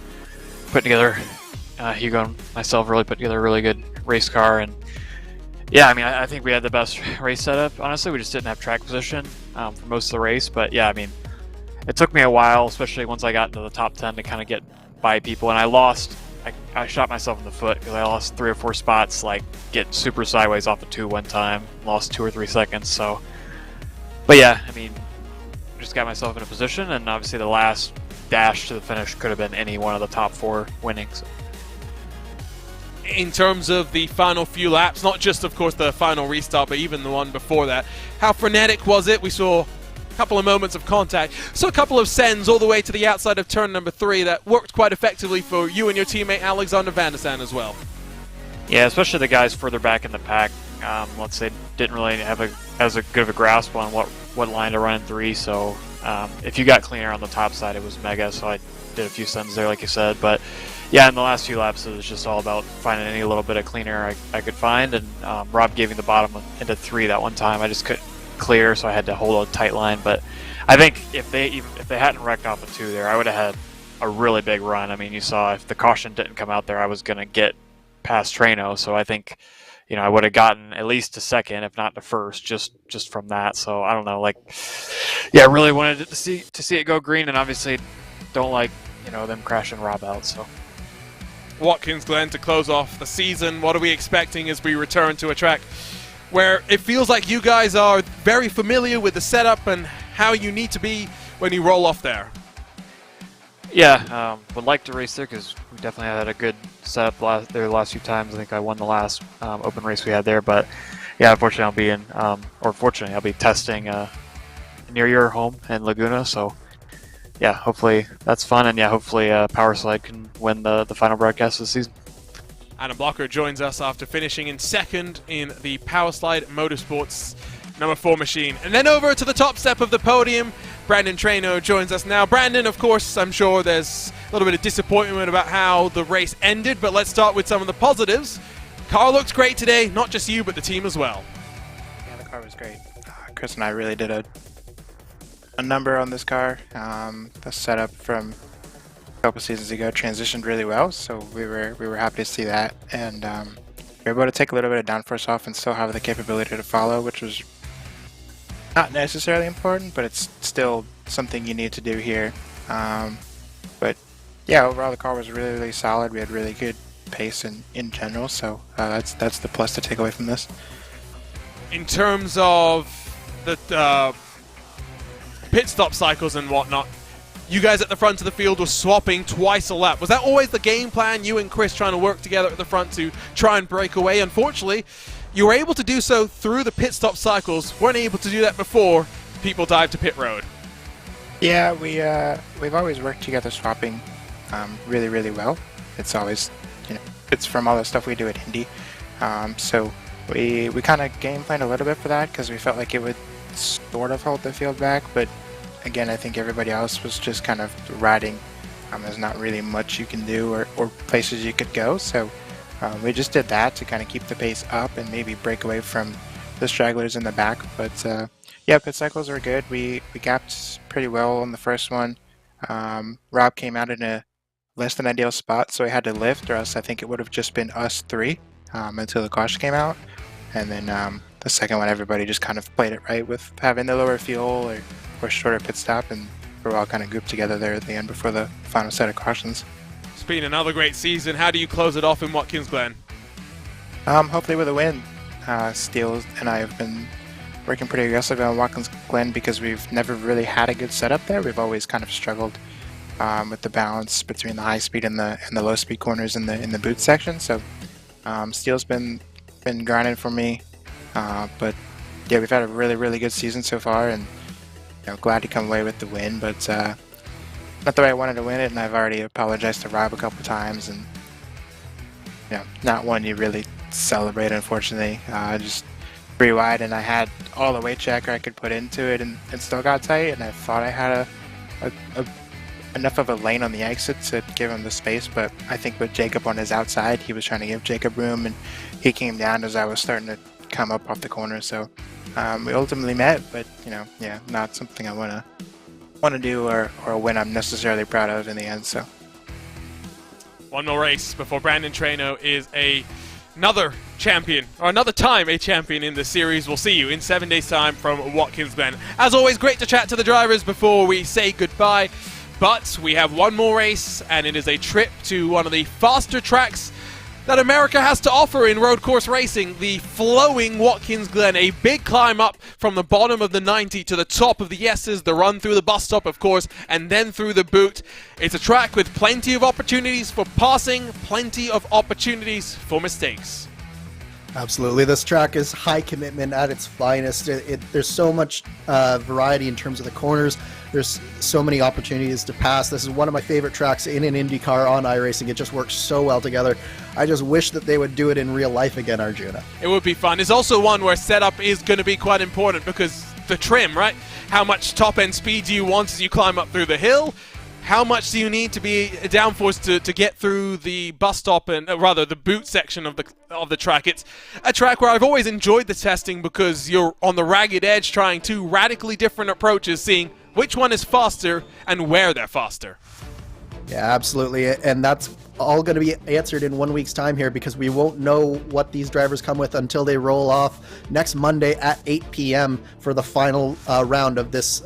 putting together. Hugo and myself really put together a really good race car, and yeah, I mean, I think we had the best race setup. Honestly, we just didn't have track position for most of the race, but yeah, I mean, it took me a while, especially once I got into the top 10, to kind of get by people, and I shot myself in the foot because I lost 3 or 4 spots, like get super sideways off of 2 one time, lost 2 or 3 seconds. So, but yeah, I mean, just got myself in a position, and obviously the last dash to the finish could have been any one of the top 4 winnings. In terms of the final few laps, not just of course the final restart, but even the one before that, how frenetic was it? We saw couple of moments of contact, so a couple of sends all the way to the outside of turn number 3 that worked quite effectively for you and your teammate Alexander Van der Sande as well. Yeah, especially the guys further back in the pack, let's say, didn't really have as good of a grasp on what line to run in 3, so if you got clean air on the top side, it was mega, so I did a few sends there like you said, but yeah, in the last few laps it was just all about finding any little bit of clean air I could find, and Rob gave me the bottom into 3 that one time. I just couldn't clear, so I had to hold a tight line, but I think if they hadn't wrecked off of 2 there, I would have had a really big run. I mean, you saw if the caution didn't come out there, I was going to get past Trano, so I think, you know, I would have gotten at least to second, if not to first, just from that. So I don't know, like, yeah, I really wanted to see it go green, and obviously don't like, you know, them crashing Rob out. So Watkins Glen to close off the season. What are we expecting as we return to a track where it feels like you guys are very familiar with the setup and how you need to be when you roll off there? Yeah, would like to race there because we definitely had a good setup the last few times. I think I won the last open race we had there, but yeah, unfortunately I'll be testing near your home in Laguna, so yeah, hopefully that's fun, and yeah, hopefully Powerslide can win the final broadcast of the season. Adam Blocker joins us after finishing in second in the Powerslide Motorsports number 4 machine. And then over to the top step of the podium, Brandon Trano joins us now. Brandon, of course, I'm sure there's a little bit of disappointment about how the race ended, but let's start with some of the positives. Car looked great today, not just you, but the team as well. Yeah, the car was great. Chris and I really did a number on this car. The setup from couple seasons ago transitioned really well, so we were happy to see that, and we were able to take a little bit of downforce off and still have the capability to follow, which was not necessarily important, but it's still something you need to do here. But yeah, overall the car was really solid. We had really good pace in general, so that's the plus to take away from this. In terms of the pit stop cycles and whatnot, you guys at the front of the field were swapping twice a lap. Was that always the game plan, you and Chris trying to work together at the front to try and break away? Unfortunately, you were able to do so through the pit stop cycles. Weren't able to do that before people dived to pit road. Yeah, we've always worked together swapping really well. It's always, you know, it's from all the stuff we do at Indy. So we kind of game planned a little bit for that because we felt like it would sort of hold the field back, but again, I think everybody else was just kind of riding. There's not really much you can do or places you could go, so we just did that to kind of keep the pace up and maybe break away from the stragglers in the back. But yeah, pit cycles were good. We gapped pretty well on the first one. Rob came out in a less than ideal spot, so he had to lift, or else I think it would have just been us three until the caution came out. And then the second one, everybody just kind of played it right with having the lower fuel or shorter pit stop, and we're all kind of grouped together there at the end before the final set of cautions. It's been another great season. How do you close it off in Watkins Glen? Hopefully with a win. Steele and I have been working pretty aggressively on Watkins Glen because we've never really had a good setup there. We've always kind of struggled with the balance between the high speed and the low speed corners in the boot section. So Steele's been grinding for me, but yeah, we've had a really good season so far, and glad to come away with the win. But not that I wanted to win it, and I've already apologized to Rob a couple times, and not one you really celebrate, unfortunately. Just 3 wide, and I had all the weight checker I could put into it, and still got tight, and I thought I had enough of a lane on the exit to give him the space, but I think with Jacob on his outside, he was trying to give Jacob room, and he came down as I was starting to come up off the corner. So we ultimately met, but yeah, not something I want to do or a win I'm necessarily proud of in the end. So one more race before Brandon Traino is another champion, or another time a champion in the series. We'll see you in 7 days' time from Watkins Glen. As always, great to chat to the drivers before we say goodbye. But we have one more race, and it is a trip to one of the faster tracks that America has to offer in road course racing, the flowing Watkins Glen. A big climb up from the bottom of the 90 to the top of the S's, the run through the bus stop, of course, and then through the boot. It's a track with plenty of opportunities for passing, plenty of opportunities for mistakes. Absolutely. This track is high commitment at its finest. There's so much variety in terms of the corners. There's so many opportunities to pass. This is one of my favorite tracks in an IndyCar on iRacing. It just works so well together. I just wish that they would do it in real life again, Arjuna. It would be fun. It's also one where setup is going to be quite important because the trim, right? How much top-end speed do you want as you climb up through the hill? How much do you need to be downforce to get through the bus stop, and rather the boot section of the track? It's a track where I've always enjoyed the testing because you're on the ragged edge trying two radically different approaches, seeing which one is faster and where they're faster. Yeah, absolutely. And that's all going to be answered in 1 week's time here, because we won't know what these drivers come with until they roll off next Monday at 8 p.m. for the final round of this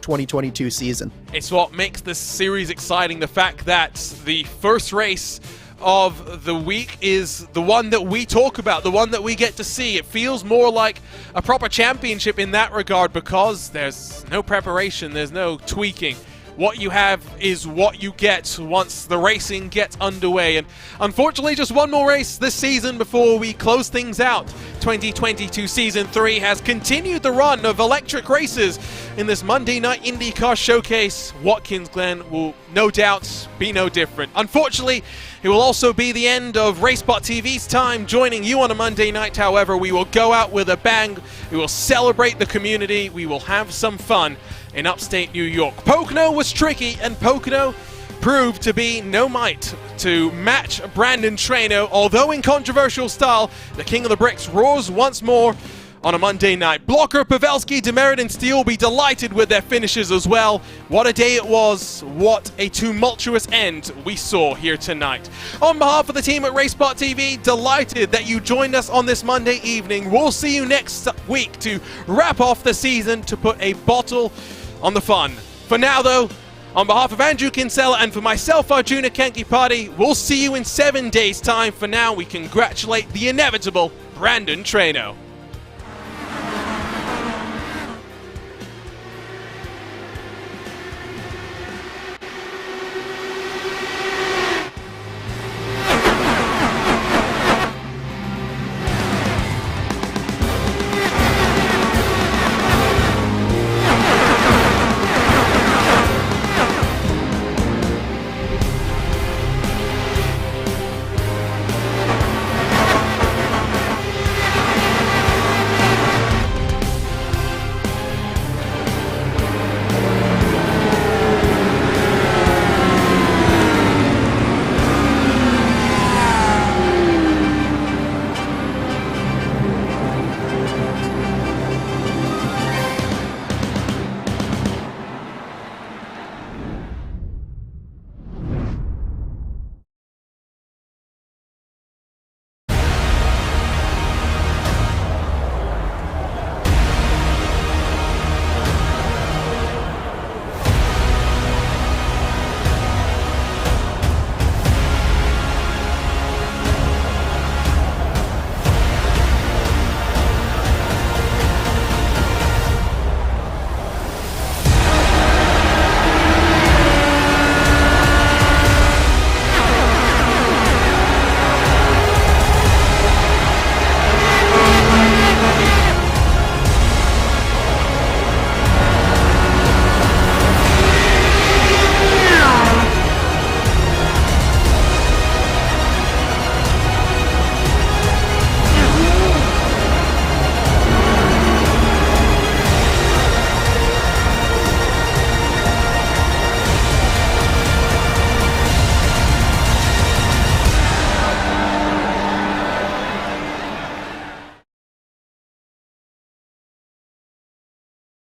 2022 season. It's what makes this series exciting, the fact that the first race of the week is the one that we talk about, the one that we get to see. It feels more like a proper championship in that regard because there's no preparation, there's no tweaking. What you have is what you get once the racing gets underway. And unfortunately, just one more race this season before we close things out. 2022 Season 3 has continued the run of electric races in this Monday Night IndyCar Showcase. Watkins Glen will no doubt be no different. Unfortunately, it will also be the end of RaceSpotTV's time joining you on a Monday night. However, we will go out with a bang. We will celebrate the community. We will have some fun in upstate New York. Pocono was tricky, and Pocono proved to be no might to match Brandon Traino. Although in controversial style, the King of the Bricks roars once more on a Monday night. Blocker, Pavelski, Demerit, and Steele will be delighted with their finishes as well. What a day it was. What a tumultuous end we saw here tonight. On behalf of the team at RaceSpotTV, delighted that you joined us on this Monday evening. We'll see you next week to wrap off the season, to put a bottle on the fun. For now, though, on behalf of Andrew Kinsella and for myself, Arjuna Kenkipati, we'll see you in 7 days' time. For now, we congratulate the inevitable Brandon Traino.